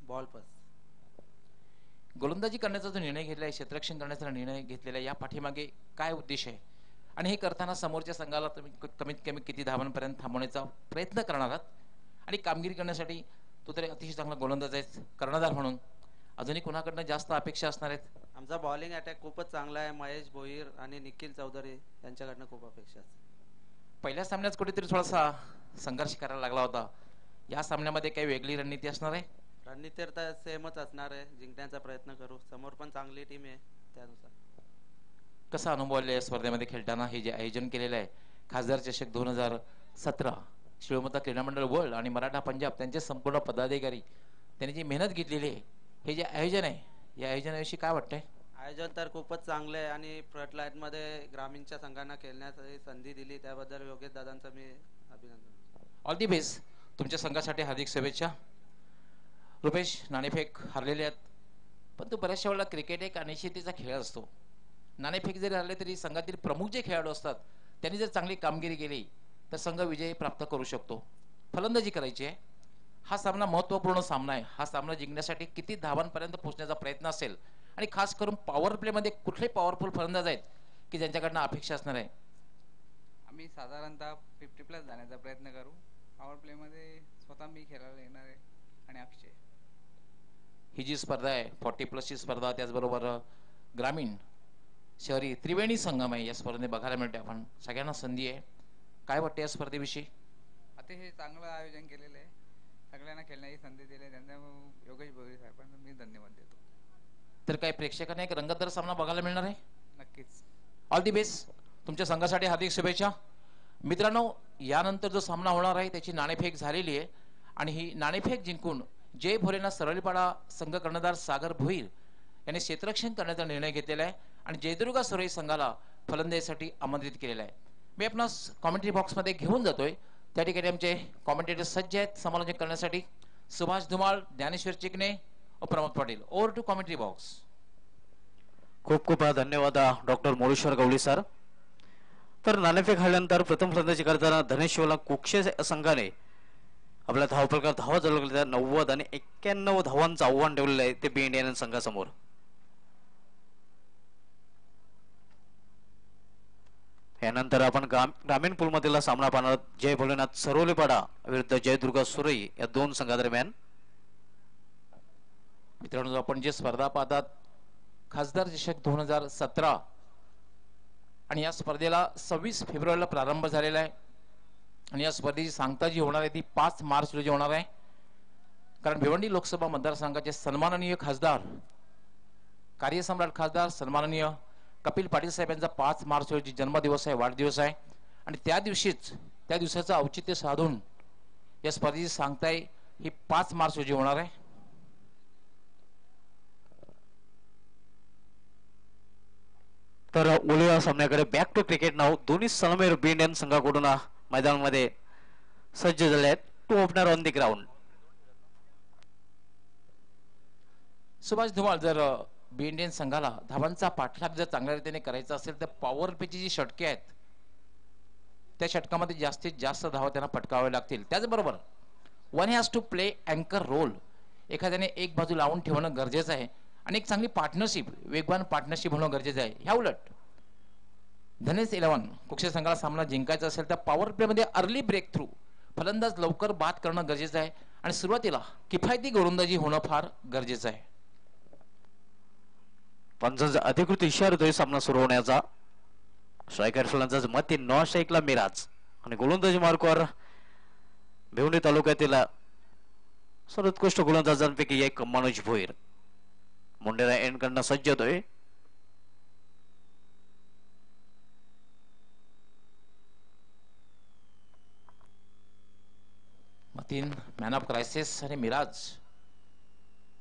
Ball pass. गोलंदाजी करण्याचा जो निर्णय घेतलाय, क्षेत्ररक्षण करण्याचा निर्णय घेतलेला आहे, या पाठीमागे काय उद्देश आहे आणि हे करताना समोरच्या संघाला तुम्ही कमीत कमी किती धावांपर्यंत थांबवण्याचा प्रयत्न करणार आहात आणि कामगिरी करण्यासाठी तो तरी अतिशय चांगला गोलंदाज आहे कर्णधार म्हणून अजूनही कुणाकडनं जास्त अपेक्षा असणार आहेत? आमचा बॉलिंग अटॅक खूपच चांगला आहे. महेश भोईर आणि निखिल चौधरी यांच्याकडनं खूप अपेक्षा असते. पहिल्या सामन्यात कुठेतरी थोडासा संघर्ष करायला लागला होता. या सामन्यामध्ये काही वेगळी रणनीती असणार आहे? रणनीती तर सेमच असणार आहे. जिंकण्याचा प्रयत्न करू. समोर पण चांगली टीम आहे, त्यानुसार. कसा अनुभव आला या स्पर्धेमध्ये खेळताना? हे जे आयोजन केलेलं आहे खासदार चषक 2017, शिवमता क्रीडा मंडळ वर्ल्ड आणि मराठा पंजाब त्यांचे संपूर्ण पदाधिकारी त्यांनी जी मेहनत घेतलेली आहे, हे जे आयोजन आहे या आयोजनाविषयी काय वाटतंय? आयोजन तर खूपच चांगले आहे आणि फ्रंट लाईन मध्ये ग्रामीणच्या संघांना खेळण्याची संधी दिली, त्याबद्दल योगेश दादांचं मी अभिनंदन. All the best. तुमच्या संघासाठी हार्दिक शुभेच्छा. रुपेश, नाणेफेक हारलेले आहेत, पण तो बऱ्याचशा वेळेला क्रिकेट एक अनिश्चिततेचा खेळ असतो. नाणेफेक जरी हरले तरी संघातील प्रमुख जे खेळाडू असतात त्यांनी जर चांगली कामगिरी केली तर संघ विजय प्राप्त करू शकतो. फलंदाजी करायची आहे. हा सामना महत्त्वपूर्ण सामना आहे. हा सामना जिंकण्यासाठी किती धावांपर्यंत पोहोचण्याचा प्रयत्न असेल आणि खास करून पॉवर प्ले मध्ये कुठले पॉवरफुल फलंदाज आहेत की ज्यांच्याकडनं अपेक्षा असणार आहे? आम्ही साधारणतः 50+ जाण्याचा प्रयत्न करू. पॉवर प्ले मध्ये स्वतः मी खेळायला येणार आहे आणि अक्षय. ही जी स्पर्धा आहे 40+ ची स्पर्धा, त्याचबरोबर ग्रामीण शहरी त्रिवेणी संगम आहे. या स्पर्धेत बघायला मिळते आपण सगळ्यांना संधी आहे. काय वाटते या स्पर्धेविषयी? अतिशय चांगलं आयोजन केलेलं आहे. सगळ्यांना खेळण्याची संधी दिली, त्यांना योगेश भोईर साहेबांना मी धन्यवाद देतो. तर काही प्रेक्षकांना एक रंगतदार सामना बघायला मिळणार आहे. नक्कीच. All the best. तुमच्या संघासाठी हार्दिक शुभेच्छा. मित्रांनो, यानंतर जो सामना होणार आहे त्याची नाणेफेक झालेली आहे आणि ही नाणेफेक जिंकून जय भोलेनाथ सरळीपाडा संघ कर्णधार सागर भोईर यांनी क्षेत्ररक्षण करण्याचा निर्णय घेतलेला आहे आणि जयदुर्गा सुरई संघाला फलंदाजीसाठी आमंत्रित केलेलं आहे. मी आपणास कॉमेंट्री बॉक्समध्ये घेऊन जातोय. त्या ठिकाणी आमचे कॉमेंटेटर सज्ज आहेत समालोचन करण्यासाठी. सुभाष धुमाळ, ज्ञानेश्वर चिकणे व Pramod Patil. Over to commentary box. खूप खूप धन्यवाद डॉक्टर मोरेश्वर गवळी सर. तर नाणेफेक हाणल्यानंतर प्रथम फलंदाजी करताना धनेश्वरला कुक्षे संघाने आपल्या धावफलकात धावा जवळ 90 आणि 91 धावांचं आव्हान ठेवलेलं आहे ते बी इंडियन संघासमोर. यानंतर आपण ग्रामीण पूल मधील सामना पाहणार जय भोलेनाथ सरोलीपाडा विरुद्ध जयदुर्गा सुरई या दोन संघादरम्यान. मित्रांनो आपण जे स्पर्धा पाहतात खासदार चषक 2017 आणि या स्पर्धेला 26 फेब्रुवारीला प्रारंभ झालेला आहे आणि या स्पर्धेची सांगता जी होणार आहे ती 5 मार्च रोजी होणार आहे. कारण भिवंडी लोकसभा मतदारसंघाचे सन्माननीय खासदार कार्यसम्राट खासदार सन्माननीय कपिल पाटील साहेब यांचा 5 मार्च रोजी जन्मदिवस आहे, वाढदिवस आहे आणि त्या दिवसाचं औचित्य साधून या स्पर्धेची सांगता ही 5 मार्च रोजी होणार आहे. तर ओलिवा सामन्याकडे बॅक टू क्रिकेट नाव दोन्ही सलमेर बी इंडियन संघाकडून मैदानामध्ये सज्ज झाले आहेत. Two opener on the ground. Subhash Dhumal जर बी इंडियन संघाला धावांचा पाठलाग जर चांगल्या रीतीने करायचा असेल तर पॉवर प्लेची जी षटके आहेत त्या षटकामध्ये जास्तीत जास्त धावा त्यांना पटकावे लागतील. त्याचबरोबर वन हॅज टू प्ले अँकर रोल. एखाद्याने एक बाजू लावून ठेवणं गरजेचं आहे आणि एक चांगली पार्टनरशिप वेगवान पार्टनरशिप होणं गरजेचं आहे. ह्या उलट धनेश 11 कुक्षे संघाला सामना जिंकायचा असेल तर पॉवर प्ले मध्ये अर्ली ब्रेक थ्रू फलंदाज लवकर बाद करणं गरजेचं आहे आणि सुरुवातीला किफायती गोलंदाजी होणं फार गरजेचं आहे. पंचांचा अधिकृत इशारा होतोय सामना सुरू होण्याचा. स्ट्रायकर फलंदाज मती नॉ शेखला मिराज आणि गोलंदाजी मार्कवर भिवंडी तालुक्यातील सर्वोत्कृष्ट गोलंदाजांपैकी एक मनोज भोईर. मुंडेरा एंड कडनं सज्ज होतोय. मतीन मॅन ऑफ क्रायसिस आणि मिराज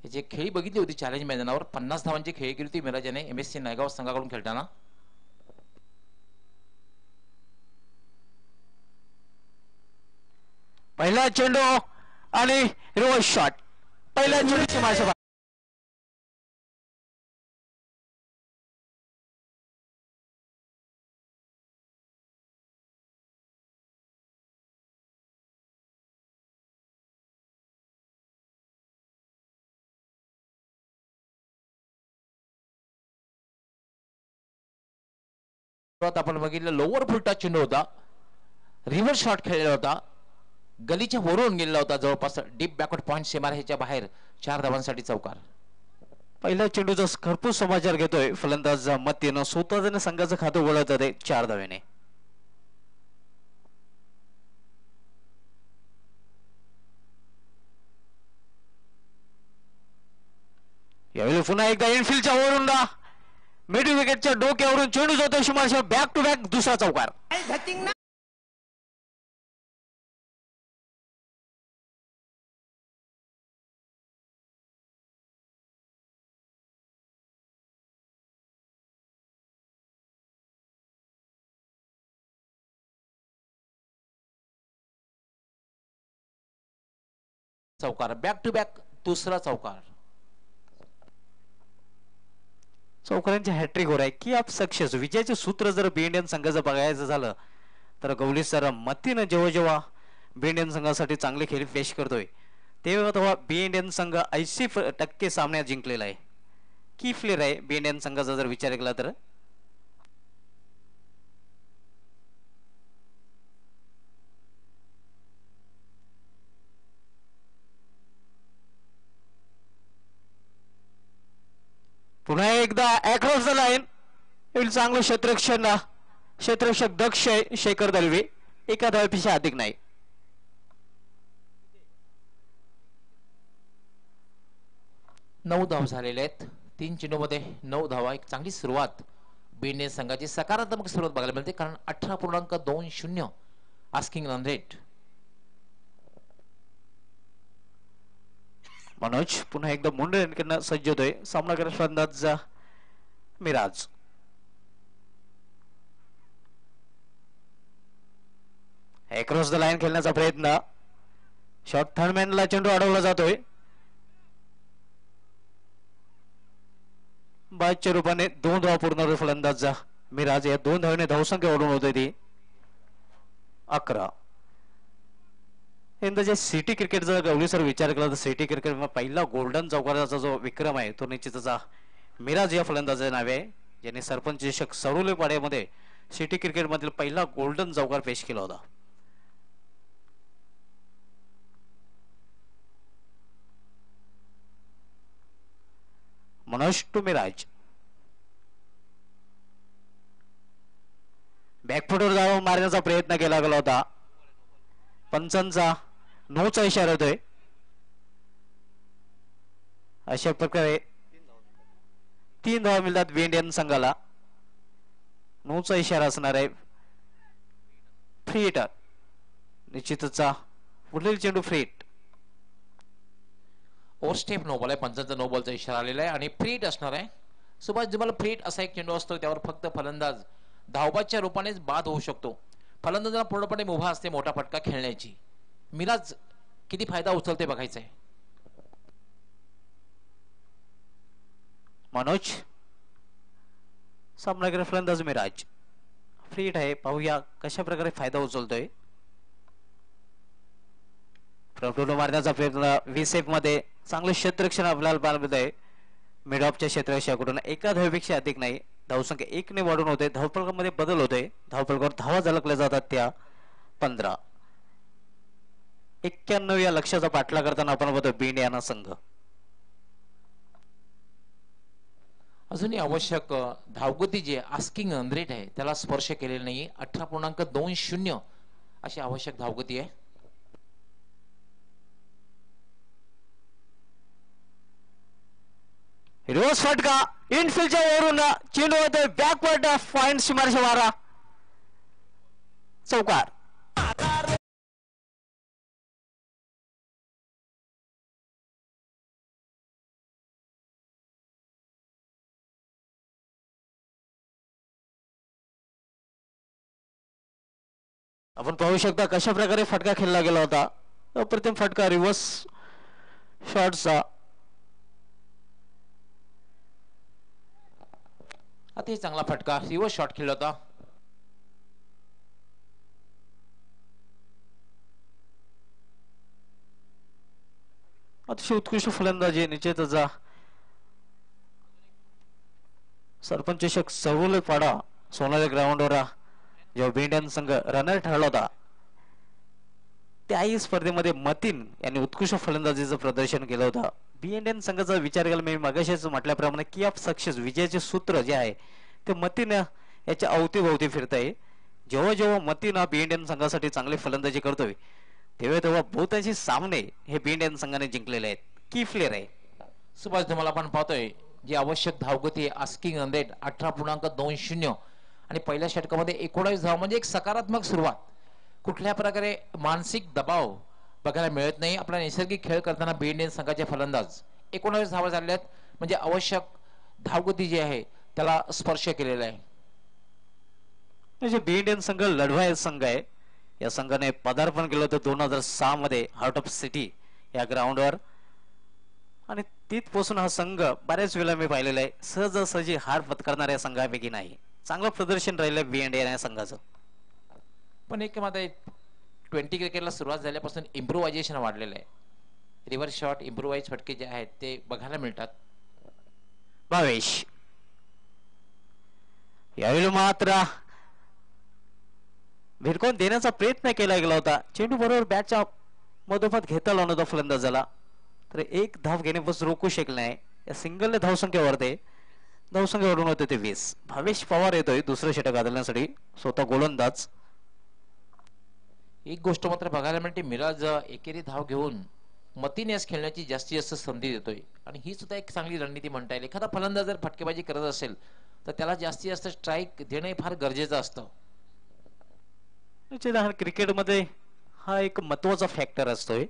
याची खेळी बघितली होती चॅलेंज मैदानावर. 50 धावांची खेळी केली होती मिराज याने MSC नायगाव संघाकडून खेळताना. पहिला चेंडू आणि रिव्हर्स शॉट. पहिल्या चेंडूची मार्शल आपण बघितलं लोअर फुलटा चेंडू होता, रिव्हर्स शॉट खेळलेला होता, गलीच्या वरून गेलेला होता जवळपास डीप बॅकवर्ड पॉइंट सीमारेषेच्या बाहेर 4 धावांसाठी चौकार. पहिल्या चेंडूचा खरपूस समाचार घेतोय फलंदाज मतीनं स्वतःने संघाचं खातं उघडत होते 4 धावेने. यावेळी पुन्हा एकदा इनफिल्डच्या वरून मिडल विकेटच्या डोक्यावरून चेंडू जातो शिमारशा बॅक टू बॅक दुसरा चौकार. चौकार बॅक टू बॅक दुसरा चौकार. चौकारांची हॅट्रिक होर आहे की आप सक्सेस. विजयाचे सूत्र जर बी इंडियन संघाचं बघायचं झालं तर गवली सर मतीनं जेव्हा बी इंडियन संघासाठी चांगली खेळी पेश करतोय तेव्हा बी इंडियन संघ 80% सामन्यात जिंकलेला आहे. की फ्लेअर आहे बी इंडियन संघाचा जर विचार केला तर. पुन्हा एकदा अक्रॉस द लाईन चांगलं क्षेत्ररक्षक दक्ष शेखर दलवे एका धावेपेक्षा अधिक नाही. नऊ धाव झालेले आहेत 3 चेंडूमध्ये 9 धावा. एक चांगली सुरुवात बी इंडियन संघाची सकारात्मक सुरुवात बघायला मिळते कारण 18.20 आस्किंग रन रेट. मनोज पुन्हा एकदा मुंडे सज्ज होतोय. सामना करत फलंदाज मिराज. अक्रॉस द लाईन खेळण्याचा प्रयत्न. शॉट थर्डमॅनला चेंडू अडवला जातोय. बादच्या रूपाने 2 धावा पूर्ण फलंदाज मिराज या 2 धावेने धावसंख्या ओढून होते ती 11. यंदाच्या सिटी क्रिकेट जर गवळी सर विचार केला तर सिटी क्रिकेट पहिला गोल्डन चौकाराचा जो विक्रम आहे तो निश्चितच मिराज या फलंदाजाचे नाव आहे, ज्याने सरपंच चषक सरोले पाड्यामध्ये सिटी क्रिकेट मधील पहिला गोल्डन चौकार पेश केला होता. मनोज टू मिराज बॅकफुटवर जाऊन मारण्याचा प्रयत्न केला गेला होता. पंचांचा नोचा इशारा होतोय. अशा प्रकारे 3 धावा मिळतात बी इंडियन संघाला. नोचा इशारा असणार आहे. फ्री हिटर निश्चितच पुढील चेंडू free hit. Over step no ball आहे. पंचांचा नो बॉलचा इशारा आलेला आहे आणि फ्री हिट असणार आहे. सुभाष जमाला फ्री हिट असा एक चेंडू असतो त्यावर फक्त फलंदाज धावबादच्या रूपानेच बाद होऊ शकतो. फलंदाजाला पूर्णपणे मुभा असते मोठा फटका खेळण्याची. मिराज किती फायदा उचलते बघायचं आहे. मनोज सामनावीर फलंदाज मिराज फ्री हिट आहे. पाहूया कशा प्रकारे फायदा उचलतोय. प्रफुल्ल मारण्याचा प्रयत्न विसेफ मध्ये चांगले क्षेत्ररक्षण आपल्याला पाहायला मिळतंय. मिड ऑफच्या क्षेत्ररक्षकाकडून एका धावेपेक्षा अधिक नाही. धावसंख्या 1 ने वाढून होते. धावफलकामध्ये बदल होतोय. धावफलकावर धावा झलकल्या जातात त्या 15. 91 या लक्ष्याचा पाठलाग करताना आपण बघतो बी इंडिया संघ. अजूनही आवश्यक धावगती जी आस्किंग रेट आहे त्याला स्पर्श केलेला नाही. 18.20 अशी आवश्यक धावगती आहे. रिवर्स फटका इनफिल्डच्या वरून चेंडू होतोय बॅकवर्ड पॉइंट सीमारेषा मारा चौकार. आपण पाहू शकता कशा प्रकारे फटका खेळला गेला होता. अप्रतिम फटका रिव्हर्स शॉटचा. अतिशय चांगला फटका रिव्हर्स शॉट खेळला होता. अतिशय उत्कृष्ट फलंदाजी निश्चितच सरपंच चषक सरोले पाडा सोनाली ग्राउंडवर जेव्हा बी इंडियन संघ रनर ठरला होता त्याही स्पर्धेमध्ये मतीन यांनी उत्कृष्ट फलंदाजीचं प्रदर्शन केलं होतं. बी इंडियन संघाचा विचार केला मी मगाशीच म्हटल्याप्रमाणे की ऑफ सक्सेस विजयाचे सूत्र जे आहे ते मतीन याच्या अवतीभोवती फिरत आहे. जेव्हा जेव्हा मतीन बी इंडियन संघासाठी चांगली फलंदाजी करतोय तेव्हा बहुतांशी सामने हे बी इंडियन संघाने जिंकलेले आहेत. की प्लेयर आहे सुभाष धुमाल आपण पाहतोय जी आवश्यक धावगती आस्किंग रेट 18.20 आणि पहिल्या षटकामध्ये 19 धाव म्हणजे एक सकारात्मक सुरुवात. कुठल्या प्रकारे मानसिक दबाव बघायला मिळत नाही. आपला नैसर्गिक खेळ करताना बी इंडियन संघाचे फलंदाज 19 धावा झाल्यात म्हणजे आवश्यक धावगती जी आहे त्याला स्पर्श केलेला आहे. म्हणजे बी इंडियन संघ लढवाय संघ आहे. या संघाने पदार्पण केलं होतं 2006 मध्ये हार्ट ऑफ सिटी या ग्राउंडवर आणि तिथपासून हा संघ बऱ्याच वेळा मी पाहिलेला आहे सहजासहजी हार पत्करणाऱ्या संघापैकी नाही. चांगलं प्रदर्शन राहिलं बी इंडियन या संघाचं. पण एक मात्र 20 क्रिकेटला सुरुवात झाल्यापासून इम्प्रोव्हायझेशन वाढलेलं आहे. रिव्हर्स शॉट इम्प्रोव्हाइज फटके जे आहेत ते बघायला मिळतात. भावेश यावेळी मात्र भिरकून देण्याचा प्रयत्न केला गेला होता. चेंडू बरोबर बॅटच्या मधोमध घेता लावून होता फलंदाजाला तर एक धाव घेण्यापासून रोखू शकले नाही. या सिंगलने धावसंख्या वाढते. धावसंख्या वाढून होते ते 20. भावेश पवार येतोय दुसरं षटक बदलण्यासाठी स्वतः गोलंदाज. एक गोष्ट मात्र बघायला मिळते मिराज एकेरी धाव घेऊन मतीनेस खेळण्याची जास्तीत जास्त संधी देतोय आणि ही सुद्धा एक चांगली रणनीती म्हणता येईल. एखादा फलंदाज जर फटकेबाजी करत असेल तर त्याला जास्तीत जास्त स्ट्राईक देणे फार गरजेचं असतं. क्रिकेटमध्ये हा एक महत्वाचा फॅक्टर असतोय.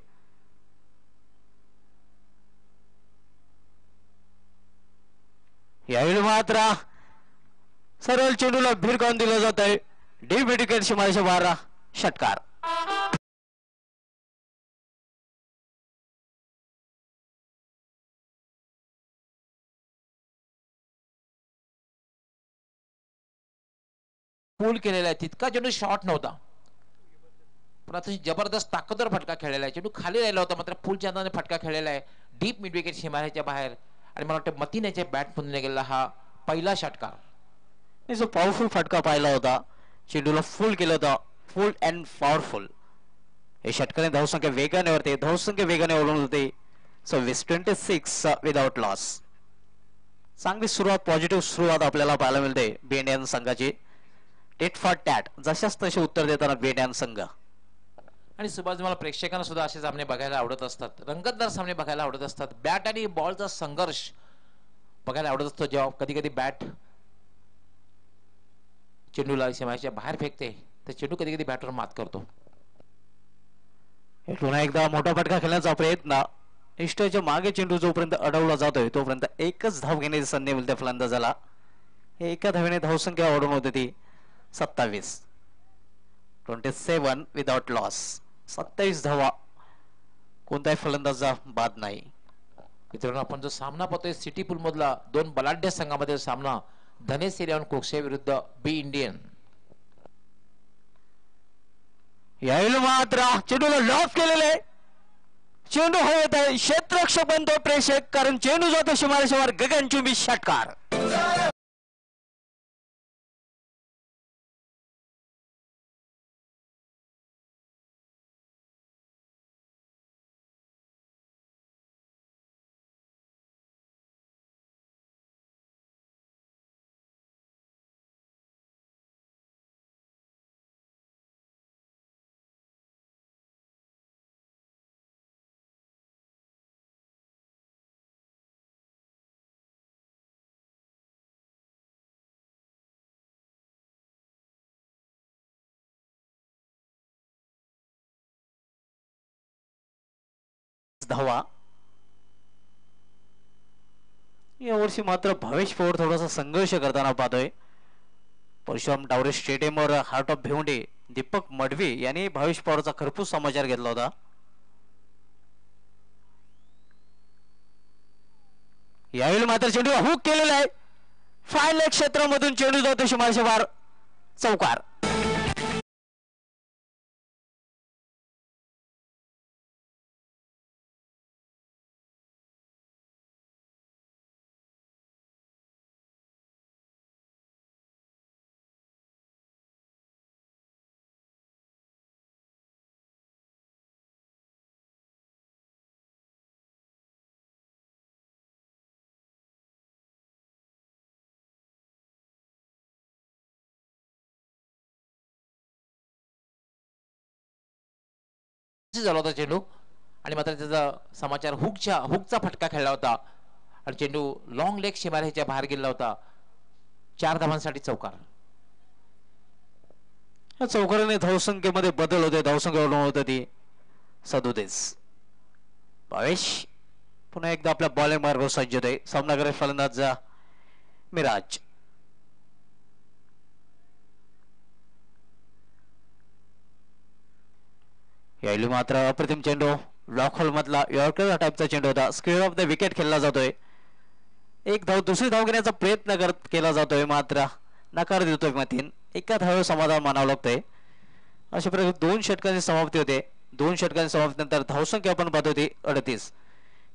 यावेळी मात्र सरळ चेंडूला भिरकावून दिलं जात आहे. डीप विकेट सीमारेषा 12 षटकार. पूल केलेला आहे तितका चेंडू शॉर्ट नव्हता, पण आता जबरदस्त ताकदवर फटका खेळलेला आहे. चेंडू खाली राहिला होता मात्र पूलच्या अंदाने फटका खेळलेला आहे डीप मिड विकेट सीमारेषेच्या बाहेर. आणि मला वाटतं मतीन याच्या बॅटमधून गेलेला हा पहिला षटकार. जो पॉवरफुल फटका पाहिला होता, चेंडूला फुल केलं होतं, फुल अँड पॉवरफुल. हे षटकाने धावसंख्या वेगाने वरते, धावसंख्या वेगाने ओढून होते. 26 विदाउट लॉस. चांगली सुरुवात, पॉझिटिव्ह सुरुवात आपल्याला पाहायला मिळते बी इंडियन संघाची. टेट फॉर टॅट जशाच तसे उत्तर देताना बी इंडियन संघ. आणि सुभाष मला प्रेक्षकांना सुद्धा असे सामने बघायला आवडत असतात, रंगतदार सामने बघायला आवडत असतात. बॅट आणि बॉलचा संघर्ष बघायला आवडत असतो. जेव्हा कधी कधी बॅट चेंडूला सीमारेषेच्या बाहेर फेकते तर चेंडू कधी कधी बॅटवर मात करतो. पुन्हा एकदा मोठा फटका खेळण्याचा प्रयत्न. इष्टाच्या मागे चेंडू जोपर्यंत अडवला जातोय तोपर्यंत एकच धाव घेण्याची संधी मिळते फलंदाजाला. एका धावेने धावसंख्या वाढून होते ती 27. 27 विदाउट लॉस. 27 धावा, कोणताही फलंदाजा बाद नाही. मित्रांनो, आपण जो सामना पाहतोय सिटी पूल मधला दोन बलाढ्य संघामध्ये सामना, धनेश इलेव्हन कोकसे विरुद्ध बी इंडियन. यावेळी मात्र चेंडूला लॉक केलेले आहे. चेंडू हवेत आहे, क्षेत्ररक्षक बनतो प्रेक्षक, कारण चेंडू जातो सीमारेषेवर. गगनचुंबी षटकार. धावा. यावर्षी मात्र भावेश पवार थोडासा संघर्ष करताना पाहतोय. परशुराम टावरे स्टेडियमवर हार्ट ऑफ भिवंडी दीपक मडवी यांनी भावेश पवारचा खरपूस समाचार घेतला होता. यावेळी मात्र चेंडू हुक केलेला आहे. फाय लेग क्षेत्रामधून चेंडू जातो सीमारेषेच्या बाहेर. चौकार. झाला होता चेंडू आणि मात्र त्याचा समाचार हुकचा फटका खेळला होता आणि चेंडू लॉंग लेग सीमारेषेच्या बाहेर गेला होता. 4 धावांसाठी चौकार. या चौकाराने धावसंख्येमध्ये बदल होते, धावसंख्या वाढवून होते ती 37. भावेश पुन्हा एकदा आपल्या बॉलिंग मार्गावर सज्ज होते. सामना करेल फलंदाज मिराज. यावेळी मात्र अप्रतिम चेंडू, ब्लॉक होल मधला यॉर्कर टाईपचा चेंडू होता. स्क्वेअर ऑफ द विकेट खेळला जातोय. एक धाव, दुसरी धाव घेण्याचा प्रयत्न केला जातोय मात्र नकार देतोय मतीन. एका धावेवर समाधान मानावं लागतंय. अशा प्रकारे 2 षटकांची समाप्ती होते. 2 षटकांची समाप्तीनंतर धावसंख्या आपण पाहतो ती 38.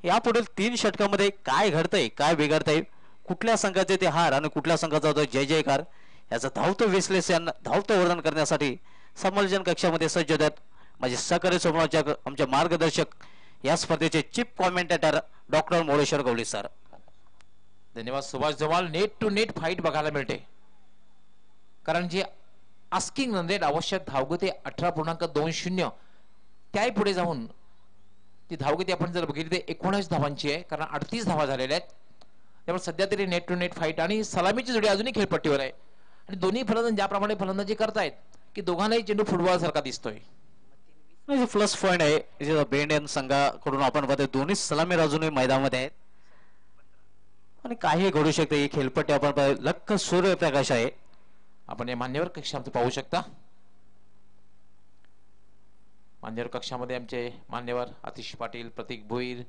यापुढील 3 षटकामध्ये काय घडतंय, काय बिघडतंय, कुठल्या संघाचे ते हार आणि कुठल्या संघाचा होतो जय जयकार, याचं धावतं विश्लेषण, धावतं वर्णन करण्यासाठी समालोचन कक्षामध्ये सज्ज होतात माझे सहकारी समूहाच्या आमचे मार्गदर्शक, या स्पर्धेचे chief commentator doctor Moreshwar Gawali sir. धन्यवाद Subhash Jamal. Net to net fight बघायला मिळते, कारण जे आस्किंग रेट आवश्यक धावगती 18.20 त्याही पुढे जाऊन ती धावगती आपण जर बघितली तर 19 धावांची आहे, कारण 38 धावा झालेल्या आहेत. त्यामुळे सध्या तरी नेट टू नेट फाईट आणि सलामीची जोडी अजूनही खेळपट्टीवर आहे आणि दोन्ही फलंदाज ज्याप्रमाणे फलंदाजी करतायत की दोघांनाही चेंडू फुटबॉल सारखा दिसतोय. प्लस पॉइंट आहे बी इंडियन संघाकडून आपण पाहतो दोन्ही सलामी अजूनही मैदानामध्ये आहेत आणि काही घडू शकते. ही खेळपट्टी आपण लख सूर्यप्रकाश आहे. आपण या मान्यवर कक्षामध्ये पाहू शकता. मान्यवर कक्षामध्ये आमचे मान्यवर आतिश पाटील, प्रतीक भोईर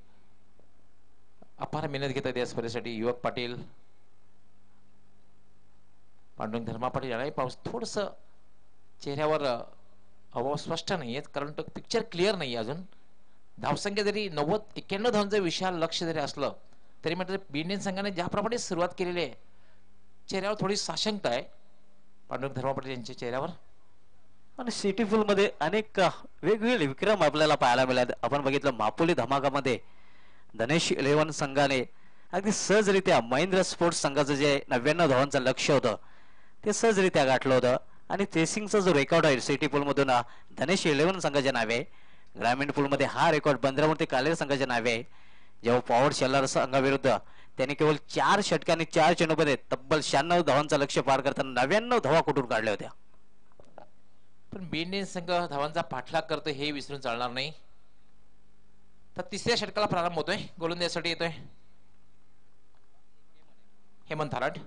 अपार मेहनत घेतात या स्पर्धेसाठी. युवक पाटील, पांडुरंग धर्मा पाटील यालाही पाऊस थोडस चेहऱ्यावर अभाव स्पष्ट नाहीये, कारण तो पिक्चर क्लिअर नाही अजून. धावसंख्या जरी 91 धावांचं विशाल लक्ष जरी असलं तरी मात्र इंडियन संघाने ज्याप्रमाणे सुरुवात केलेली आहे चेहऱ्यावर थोडी साशंकता आहे पांडुरंग धर्मा पाटील यांच्या चेहऱ्यावर. आणि सिटी फुल मध्ये अनेक वेगवेगळे विक्रम आपल्याला पाहायला मिळाले. आपण बघितलं मापोली धमाकामध्ये धनेश 11 संघाने अगदी सहजरित्या महेंद्र स्पोर्ट्स संघाचं जे 99 धावांचं लक्ष होतं ते सहजरित्या गाठलं होतं. आणि चेसिंगचा जो रेकॉर्ड आहे सिटी पूल मधून धनेश 11 संघाच्या नावे आहे. ग्रामीण पूल मध्ये हा रेकॉर्ड बंदरामूर्ती कालेर संघाच्या नावे आहे. जेव्हा पॉवर शेलर संघाविरुद्ध त्यांनी केवळ 4 षटकांनी 4 चेंडूमध्ये तब्बल 96 धावांचं लक्ष पार करताना 99 धावा कुठून काढल्या होत्या. पण इंडियन संघ धावांचा पाठलाग करतो हे विसरून चालणार नाही. तर तिसऱ्या षटकाला प्रारंभ होतोय. गोलंदाजीसाठी येतोय हेमंत थाराट.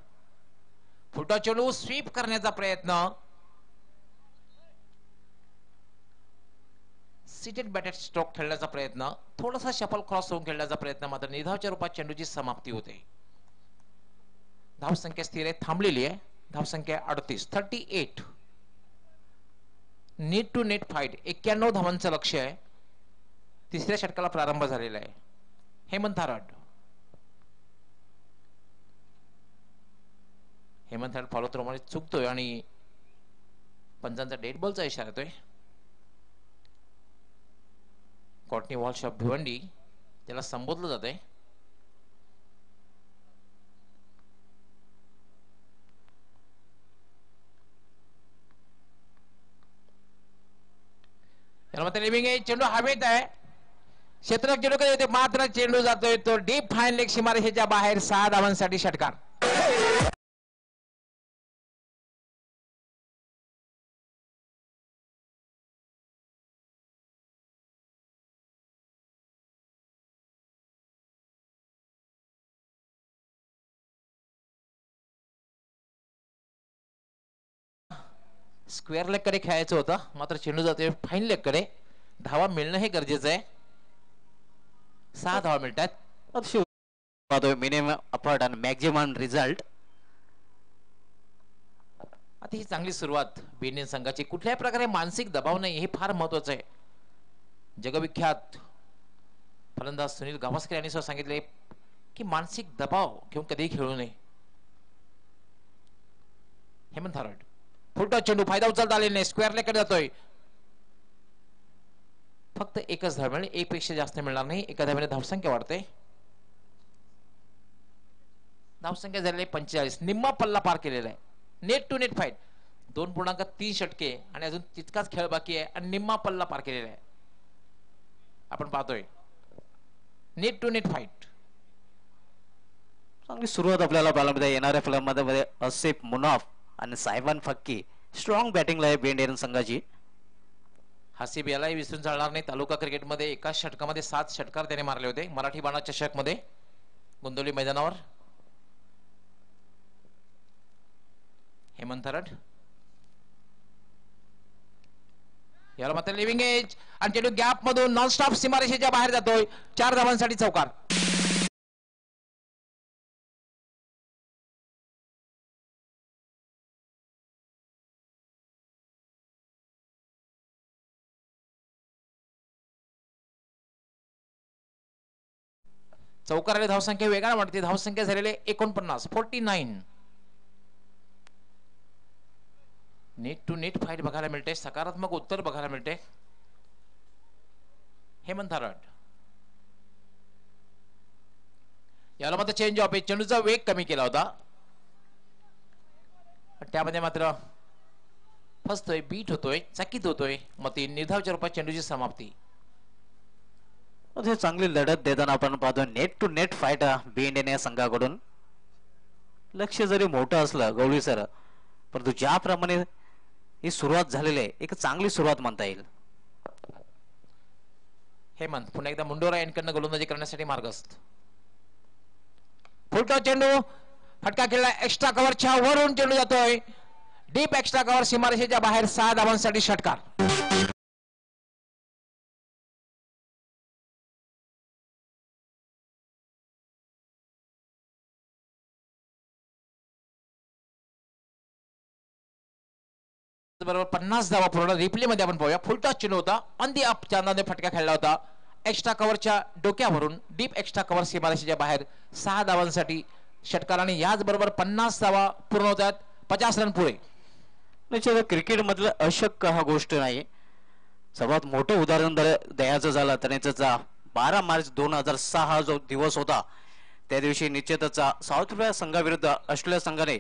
फुटा चेंडू स्वीप करण्याचा प्रयत्न, सीटेड बॅटेड स्ट्रोक खेळण्याचा प्रयत्न, थोडासा शफल क्रॉस होऊन खेळण्याचा प्रयत्न, मात्र निधावच्या रूपात चेंडूची समाप्ती होते. धावसंख्या स्थिर आहे, थांबलेली आहे. धावसंख्या 38. नेट टू नेट फाईट 91 धावांचं लक्ष आहे. तिसऱ्या षटकाला प्रारंभ झालेला आहे. हेमंत थाराट फॉलो थ्रोमध्ये चुकतोय आणि पंचांचा डेड बॉलचा इशारा येतोय. कॉटनी वॉल्श ऑफ भिवंडी त्याला संबोधलं जाते. लिव्हिंग आहे. चेंडू हवेत आहे. क्षेत्ररक्षक चेंडू होते मात्र चेंडू जातोय तो डीप फाईन लेग सीमारेषेच्या बाहेर. 6 धावांसाठी षटकार. स्क्वेअर लेग कडे खेळायचं होतं मात्र चेंडू जातोय फाईन लेग कडे. धावा मिळणं हे गरजेचं आहे. 6 धावा मिळतात. मिनिमम अफर्ट आणि मॅक्झिमम रिझल्ट. आता ही चांगली सुरुवात इंडियन संघाची. कुठल्याही प्रकारे मानसिक दबाव नाही हे फार महत्वाचं आहे. जगविख्यात फलंदाज सुनील गावस्कर यांनी सांगितले की मानसिक दबाव घेऊन कधीही खेळू नये. हेमंत थाराट फुलटॉ चेंडू फायदा उचलता आलेला नाही. स्क्वेअर लेग कडे जातोय. फक्त एकच धाव मिळेल, एक पेक्षा जास्त मिळणार नाही. एका धावेने धावसंख्या वाढते. धावसंख्या झालेली 45. निम्मा पल्ला पार केलेला आहे. नेट टू नेट फाईट 2.3 षटके आणि अजून तितकाच खेळ बाकी आहे आणि निम्मा पल्ला पार केलेला आहे. आपण पाहतोय नेट टू नेट फाईट. चांगली सुरुवात आपल्याला पाहायला मिळते. येणाऱ्या फलंदाजामध्ये असिफ मुनाफ आणि सायबान फक्की स्ट्रॉंग बॅटिंगला आहे इंडियन संघाची. हसीब यालाही विसरून चालणार नाही. तालुका क्रिकेटमध्ये एकाच षटकामध्ये 7 षटकार त्याने मारले होते. मराठी बाणा चषक मध्ये गोंदवली मैदानावर. हेमंत थाराट याला मात्र लिव्हिंग एज आणि चेंडू गॅप मधून नॉनस्टॉप सीमारेषेच्या बाहेर जातोय. 4 धावांसाठी चौकार. चौकाराला धावसंख्या वेगाने वाढते. धावसंख्या झालेले 49. नेट टू नेट फाईट बघायला मिळते. सकारात्मक उत्तर बघायला मिळते. हेमंत थाराट याला मात्र चेंज ऑफ आहे. चेंडूचा वेग कमी केला होता. त्यामध्ये मात्र फसतोय, बीट होतोय, चकित होतोय. मग ती निर्धावच्या रूपात चेंडूची समाप्ती. चांगली लढत देताना आपण पाहतो. Net to net fight Indian या संघाकडून. लक्ष जरी मोठं असलं गवळी सर, परंतु ज्याप्रमाणे ही सुरुवात झालेली आहे एक चांगली सुरुवात म्हणता येईल. हेमंत पुन्हा एकदा मुंडोरा यांकडनं गोलंदाजी करण्यासाठी मार्गस्थ. फुलटॉ चेंडू फटका खेळला. एक्स्ट्रा कव्हरच्या वरून चेंडू जातोय. डीप एक्स्ट्रा कव्हर सीमारेषेच्या बाहेर. 6 धावांसाठी षटकार. बरोबर 50 धावा पूर्ण. रिप्ले मध्ये आपण पाहूया. फुलटॉस चेंडू होता. ऑन दी अप चांदाने फटका खेळला होता. एक्स्ट्रा कव्हरच्या डोक्यावरून डीप एक्स्ट्रा कव्हर सीमारेषेच्या बाहेर 6 धावांसाठी षटकार आणि याच बरोबर 50 धावा पूर्ण होतात. 50 रन पुढे. निश्चित क्रिकेट मधलं अशक्य हा गोष्ट नाही. सर्वात मोठं उदाहरण द्यायचं झालं तर त्याचा 12 मार्च 2006 हा जो दिवस होता त्या दिवशी निश्चितच साऊथ आफ्रिका संघाविरुद्ध ऑस्ट्रेलिया संघाने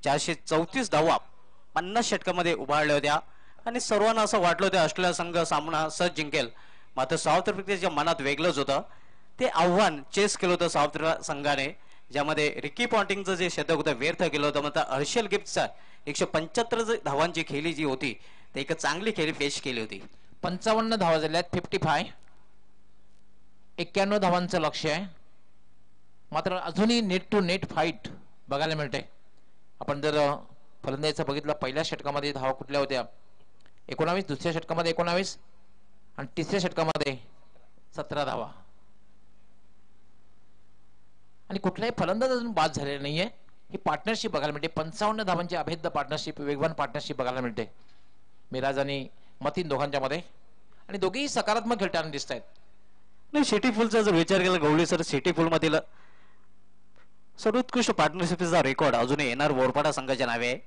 434 धावा 50 षटकामध्ये उभारल्या होत्या आणि सर्वांना असं वाटलं होतं ऑस्ट्रेलिया संघ सामना सहज जिंकेल. मात्र साऊथ आफ्रिकेच्या मनात वेगळंच होतं. ते आव्हान चेस केलं होतं साऊथ आफ्रिका संघाने, ज्यामध्ये रिकी पॉन्टिंगचं जे शतक होतं व्यर्थ केलं होतं. मात्र हर्षल गिफ्टचा 175 धावांची खेळी जी होती ते एक चांगली खेळी पेश केली होती. 55 धावा झाल्यात. 55. 91 धावांचं लक्ष आहे. मात्र अजूनही नेट टू नेट फाईट बघायला मिळते. आपण जर फलंदाजीचं बघितलं पहिल्या षटकामध्ये धावा कुठल्या होत्या 19, दुसऱ्या षटकामध्ये 19 आणि तिसऱ्या षटकामध्ये 17 धावा. आणि कुठलाही फलंदाज अजून बाद झालेला नाहीये. ही पार्टनरशिप बघायला मिळते. 55 धावांची अभेद्य पार्टनरशिप, वेगवान पार्टनरशिप बघायला मिळते मिराज आणि मतीन दोघांच्या मध्ये. आणि दोघेही सकारात्मक खेळताना दिसत आहेत. नाही, सिटी फुलचा जर विचार केला गवळी सर, सिटी फुल मधील सर्वोत्कृष्ट पार्टनरशिपचा रेकॉर्ड अजूनही येणार बोरपाडा संघाच्या नावे आहे.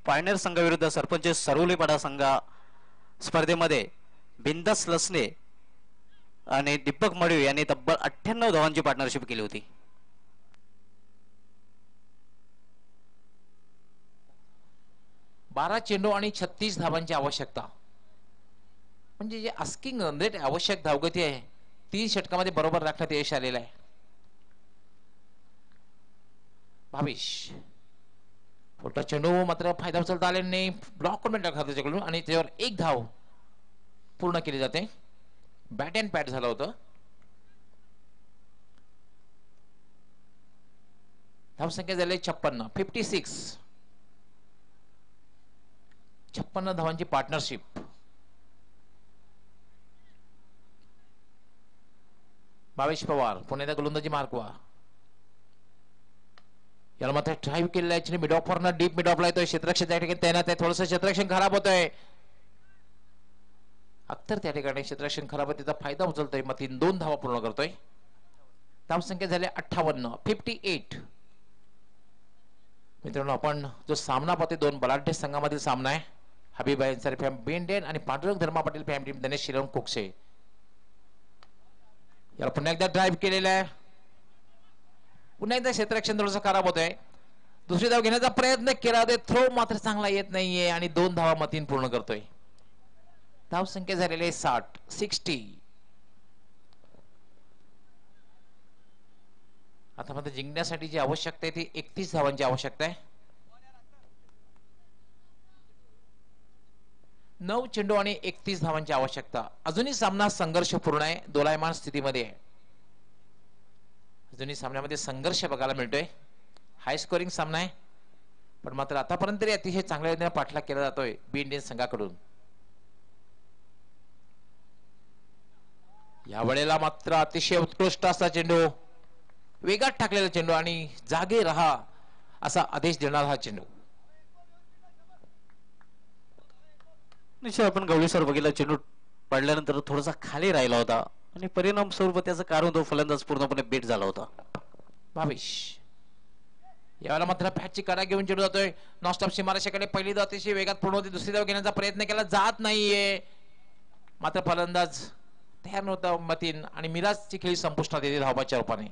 पायनर संघाविरुद्ध सरपंच सरोलीपाडा संघ स्पर्धेमध्ये बिंदास लसने आणि दीपक मडवी यांनी तब्बल 98 धावांची पार्टनरशिप केली होती. बारा चेंडू आणि 36 धावांची आवश्यकता. म्हणजे जे आस्किंग रन रेट आवश्यक धावगती आहे 3 षटकामध्ये बरोबर राखण्यात यश आलेलं आहे. 22 मोठा चेंडू मात्र फायदा उचलता आले नाही. ब्लॉक करून टाकला त्याच्याकडून आणि त्याच्यावर 1 धाव पूर्ण केली जाते. बॅट अँड पॅट झालं होतं. धावसंख्या झाली 56. 56 धावांची पार्टनरशिप. भावेश पवार पुण्याचा गोलंदाजी मार्कवा. याला मात्र ड्राईव्ह केलेला आहे. मिड ऑफरनं डीप मिड ऑफला येतोय. क्षेत्ररक्षण त्या ठिकाणी तैनात आहे. थोडंसं क्षेत्ररक्षण खराब होतंय. अख्तर त्या ठिकाणी क्षेत्ररक्षण खराब आहे त्याचा फायदा उचलतोय. मग 2 धावा पूर्ण करतोय. धावसंख्या झाल्या 58. 58. मित्रांनो, आपण जो सामना पाहतोय 2 बलाढ्य संघामधील सामना आहे. हबीबाई अन्सारी फॅम बेंडेन आणि पांडुरंग धर्मा पाटील फॅम टीम दिनेश शिलवण कोकसे. याला पुन्हा एकदा ड्राईव्ह केलेला आहे. पुन्हा एकदा क्षेत्ररक्षण थोडंसं खराब होतंय. दुसरी धाव घेण्याचा प्रयत्न केला होता. थ्रो मात्र चांगला येत नाहीये आणि 2 धावा मतीन पूर्ण करतोय. धावसंख्या झालेली आहे 60. आता मात्र जिंकण्यासाठी जी आवश्यकता आहे ती 31 धावांची आवश्यकता आहे. 9 चेंडू आणि 31 धावांची आवश्यकता. अजूनही सामना संघर्षपूर्ण आहे. दोलायमान स्थितीमध्ये आहे. अजूनही सामन्यामध्ये संघर्ष बघायला मिळतोय. हाय स्कोरिंग सामना आहे. पण मात्र आतापर्यंत तरी अतिशय चांगल्या रीतीने पाठलाग केला जातोय बी इंडियन संघाकडून. या वेळेला मात्र अतिशय उत्कृष्ट असा चेंडू, वेगात टाकलेला चेंडू आणि जागे रहा असा आदेश देणारा हा चेंडू. निश्चित आपण गवळी सर बघितला चेंडू पडल्यानंतर थोडासा खाली राहिला होता आणि परिणाम स्वरूप त्याचं कारण तो फलंदाज पूर्णपणे बीट झाला होता. 22 यावेळेला मात्र पॅचची कडा घेऊन चेंडू जातोय. नॉनस्टॉप सीमारेषेकडे. पहिली धाव अतिशय वेगात पूर्ण होती. दुसरी धाव घेण्याचा प्रयत्न केला जात नाहीये. मात्र फलंदाज तयार नव्हता मतीन आणि मिराजची खेळी संपुष्टात येते धावबाच्या रूपाने.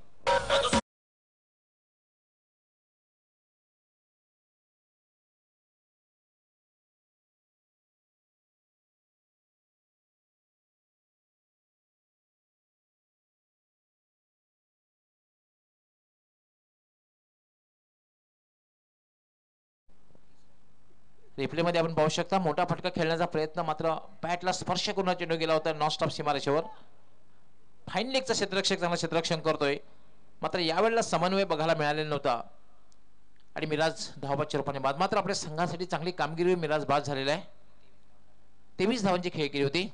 रिप्ले मध्ये आपण पाहू शकता मोठा फटका खेळण्याचा प्रयत्न मात्र बॅटला स्पर्श करून चेंडू गेला होता नॉनस्टॉप सीमारेषेवर. फाईन लेगचा क्षेत्ररक्षक चांगला क्षेत्ररक्षण करतोय. मात्र यावेळेला समन्वय बघायला मिळालेला नव्हता आणि मिराज धावबाच्या रूपाने बाद. मात्र आपल्या संघासाठी चांगली कामगिरी मिराज बाद झालेला आहे. 23 धावांची खेळ केली होती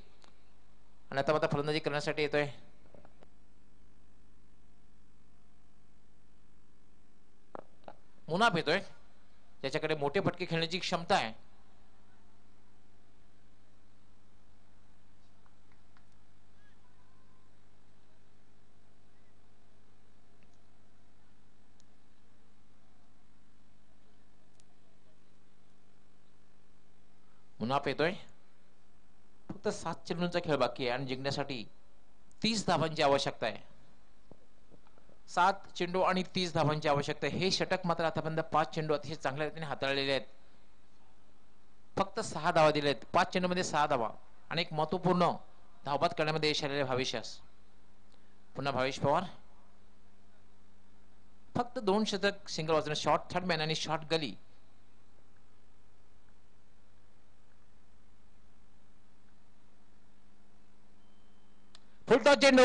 आणि आता मात्र फलंदाजी करण्यासाठी येतोय मुनाफ. येतोय ज्याच्याकडे मोठे फटके खेळण्याची क्षमता आहे. मुनाफ येतोय. फक्त 7 चेंडूंचा खेळ बाकी आहे आणि जिंकण्यासाठी 30 धावांची आवश्यकता आहे. 7 चेंडू आणि 30 धावांची आवश्यकता आहे. हे षटक मात्र आतापर्यंत 5 चेंडू अतिशय चांगल्या रीतीने हाताळलेले आहेत. फक्त 6 धावा दिल्या आहेत. 5 चेंडूमध्ये 6 धावा आणि एक महत्वपूर्ण धावबाद करण्यामध्ये यश आलेले भावेश. पुन्हा भावेश पवार. फक्त 2 शतक सिंगल वाजवणे, शॉर्ट थर्ड मॅन आणि शॉर्ट गली. फुलटॉस चेंडू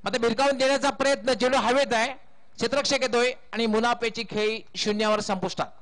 मात्र भिरकावून देण्याचा प्रयत्न, चेंडू हवेत आहे, क्षेत्ररक्षक येतोय आणि मुनाफेची खेळी 0वर संपुष्टात.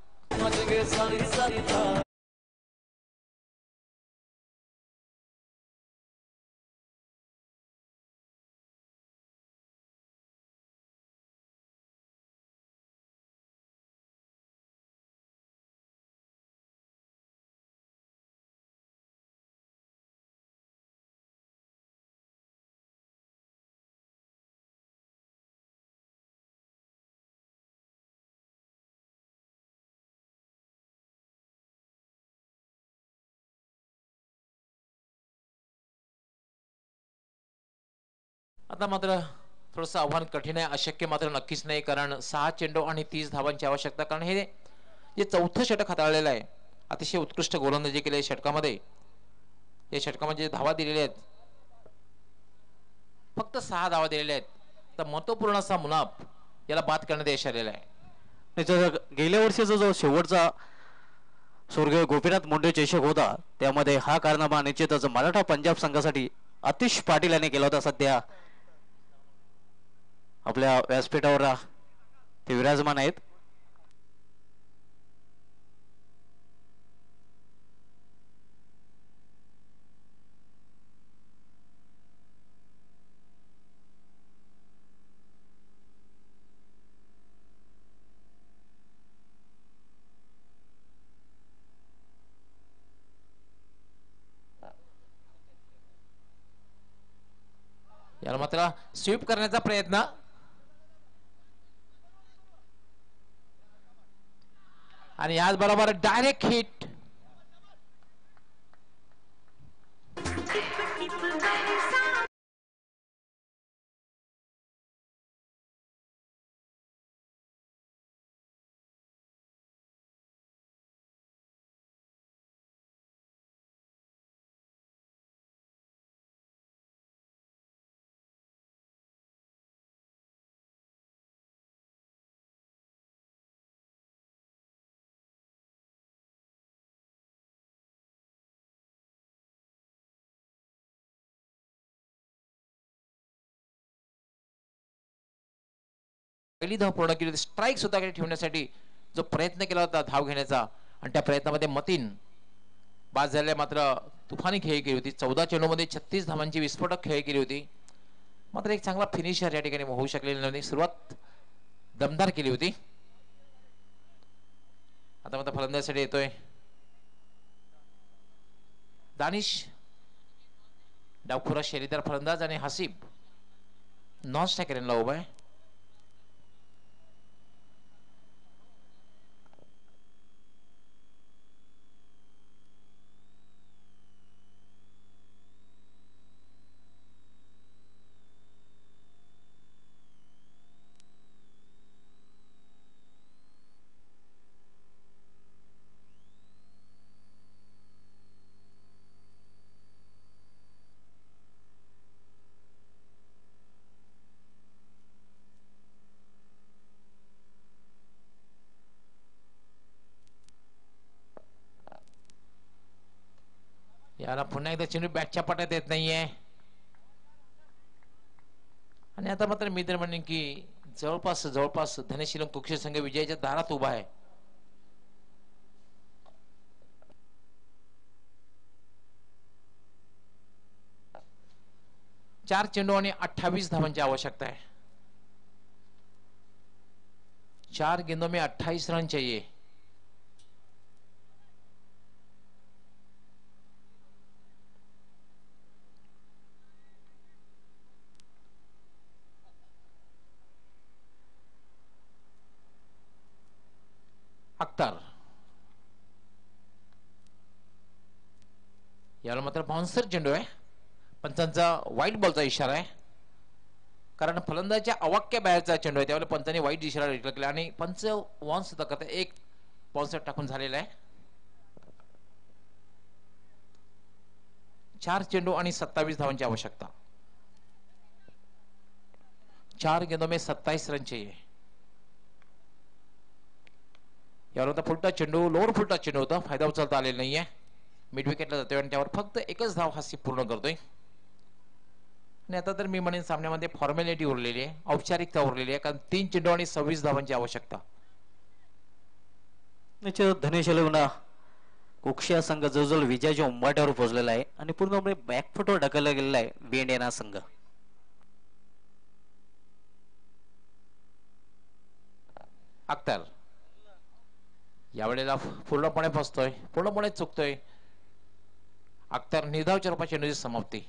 आता मात्र थोडस आव्हान कठीण आहे, अशक्य मात्र नक्कीच नाही, कारण 6 चेंडू आणि 30 धावांची आवश्यकता. कारण हे जे चौथं षटक हाताळलेलं आहे, अतिशय उत्कृष्ट गोलंदाजी केली षटकामध्ये. या षटकामध्ये धावा दिलेल्या आहेत, फक्त 6 धावा दिलेल्या आहेत. तर महत्वपूर्ण असा मुनाफ याला बाद करण्यात यश आलेलं आहे. गेल्या वर्षीचा जो शेवटचा स्वर्गीय गोपीनाथ मुंडे चषक होता, त्यामध्ये हा कारनामा निश्चितच मराठा पंजाब संघासाठी आतिश पाटील यांनी केला होता. सध्या आपल्या व्यासपीठावर ते विराजमान आहेत. याला मात्र स्वीप करण्याचा प्रयत्न आणि याचबरोबर डायरेक्ट हिट. पहिली धाव पूर्ण केली होती. स्ट्राईक स्वतःकडे ठेवण्यासाठी जो प्रयत्न केला होता धाव घेण्याचा, आणि त्या प्रयत्नामध्ये मतीन बाद झाले. मात्र तुफानी खेळी केली होती. 14 चेंडूमध्ये 36 धावांची विस्फोटक खेळी केली होती. मात्र एक चांगला फिनिशर या ठिकाणी होऊ शकलेला नव्हती. सुरुवात दमदार केली होती. आता मात्र फलंदाजीसाठी येतोय दानिश, डावखुरा शैलीदार फलंदाज, आणि हसीब नॉन स्ट्रायकरला उभा आहे. याला पुन्हा एकदा चेंडू बॅटच्या पट्यात येत नाहीये. आणि आता मात्र मी तर म्हणेन की जवळपास धनशील कुक्षी संघ विजयाच्या दारात उभा आहे. चार चेंडू आणि 28 धावांची आवश्यकता है. 4 गेंदों में 28 रन चाहिए. अख्तर याला मात्र बाउन्सर चेंडू आहे. पंचांचा वाईट बॉलचा इशारा आहे, कारण फलंदाजाच्या अवाक्य बाहेरचा चेंडू आहे. त्यावेळेला पंचांनी वाईट इशारा डिक्लेअर केला आणि पंच वॉन सुद्धा करता एक बाउन्सर टाकून झालेला आहे. 4 चेंडू आणि 27 धावांची आवश्यकता. 4 गेंदों में 27 रन चाहिए. यावर होता फुलटा चेंडू, लोअर फुलटा चेंडू होता, फायदा उचलता आलेला नाहीये. मिड विकेटला जातोय आणि त्यावर फक्त एकच धाव हास्य पूर्ण करतोय. आणि आता तर मी म्हणेन सामन्यामध्ये फॉर्मॅलिटी उरलेली आहे, औपचारिकता उरलेली आहे, कारण 3 चेंडू आणि 26 धावांची आवश्यकता. धनेश लेवना कुक्षिया संघ जवळजवळ विजयाच्या उंबाट्यावर पोहोचलेला आहे आणि पूर्णपणे बॅकफुटवर ढकलला गेलेला आहे बीएनडीना संघ. अख्तर यावेळेला पूर्णपणे फसतोय, पूर्णपणे चुकतोय. अख्तर निर्धावच्या रूपात चेंडूची समाप्ती.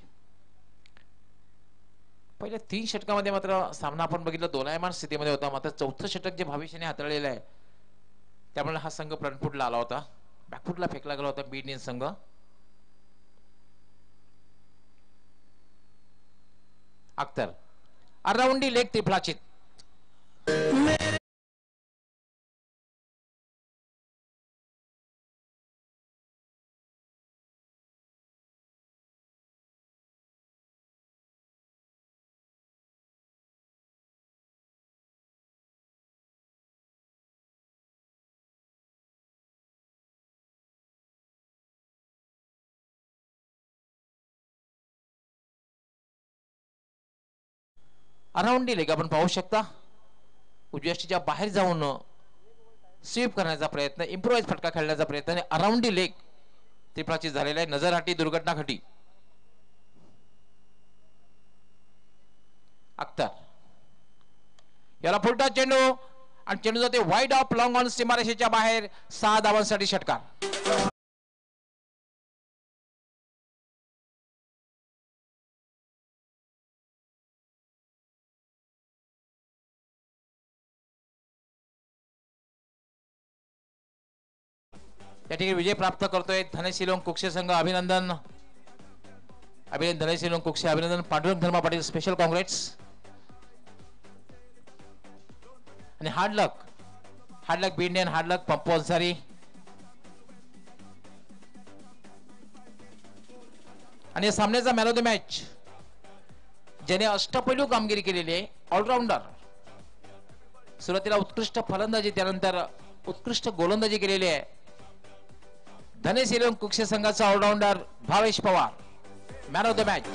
पहिल्या 3 षटकामध्ये मात्र सामना आपण बघितलं दोलायमान स्थितीमध्ये होता, मात्र 4थं षटक जे भविष्याने हाताळलेलं आहे त्यामुळे हा संघ फ्रंटफुटला आला होता, बॅकफुटला फेकला गेला होता बीड इंडियन्स संघ. अख्तर अराउंडी लेग त्रिफळाचित. अराउंडी लेग आपण पाहू शकता, उजव्याच्या बाहेर जाऊन स्वीप करण्याचा प्रयत्न, इम्प्रोवाइज फटका खेळण्याचा प्रयत्न आणि अराउंडी लेग त्रिफळाची झालेला आहे. नजरहाटी दुर्घटना घटी. अख्तर याला फुलटा चेंडू आणि चेंडू जाते वाईड ऑफ लॉंग ऑन सीमारेषेच्या बाहेर. 6 धावांसाठी षटकार. या ठिकाणी विजय प्राप्त करतोय धनेशिलोंग कुक्षे संघ. अभिनंदन, अभिनंदन धनेशिलोंग कुक्षे, अभिनंदन पांडुरंग धर्मा पाटील, स्पेशल काँग्रेट्स. आणि हार्ड लक बी इंडियन, हार्ड लक पंपू अन्सारी. आणि सामन्याचा मॅन ऑफ द मॅच ज्याने अष्टपैलू कामगिरी केलेली आहे, ऑलराऊंडर. सुरुवातीला उत्कृष्ट फलंदाजी, त्यानंतर उत्कृष्ट गोलंदाजी केलेली आहे. धनेशिलोंग कुक्षे संघाचा allrounder Bhavesh Pawar, man of the match.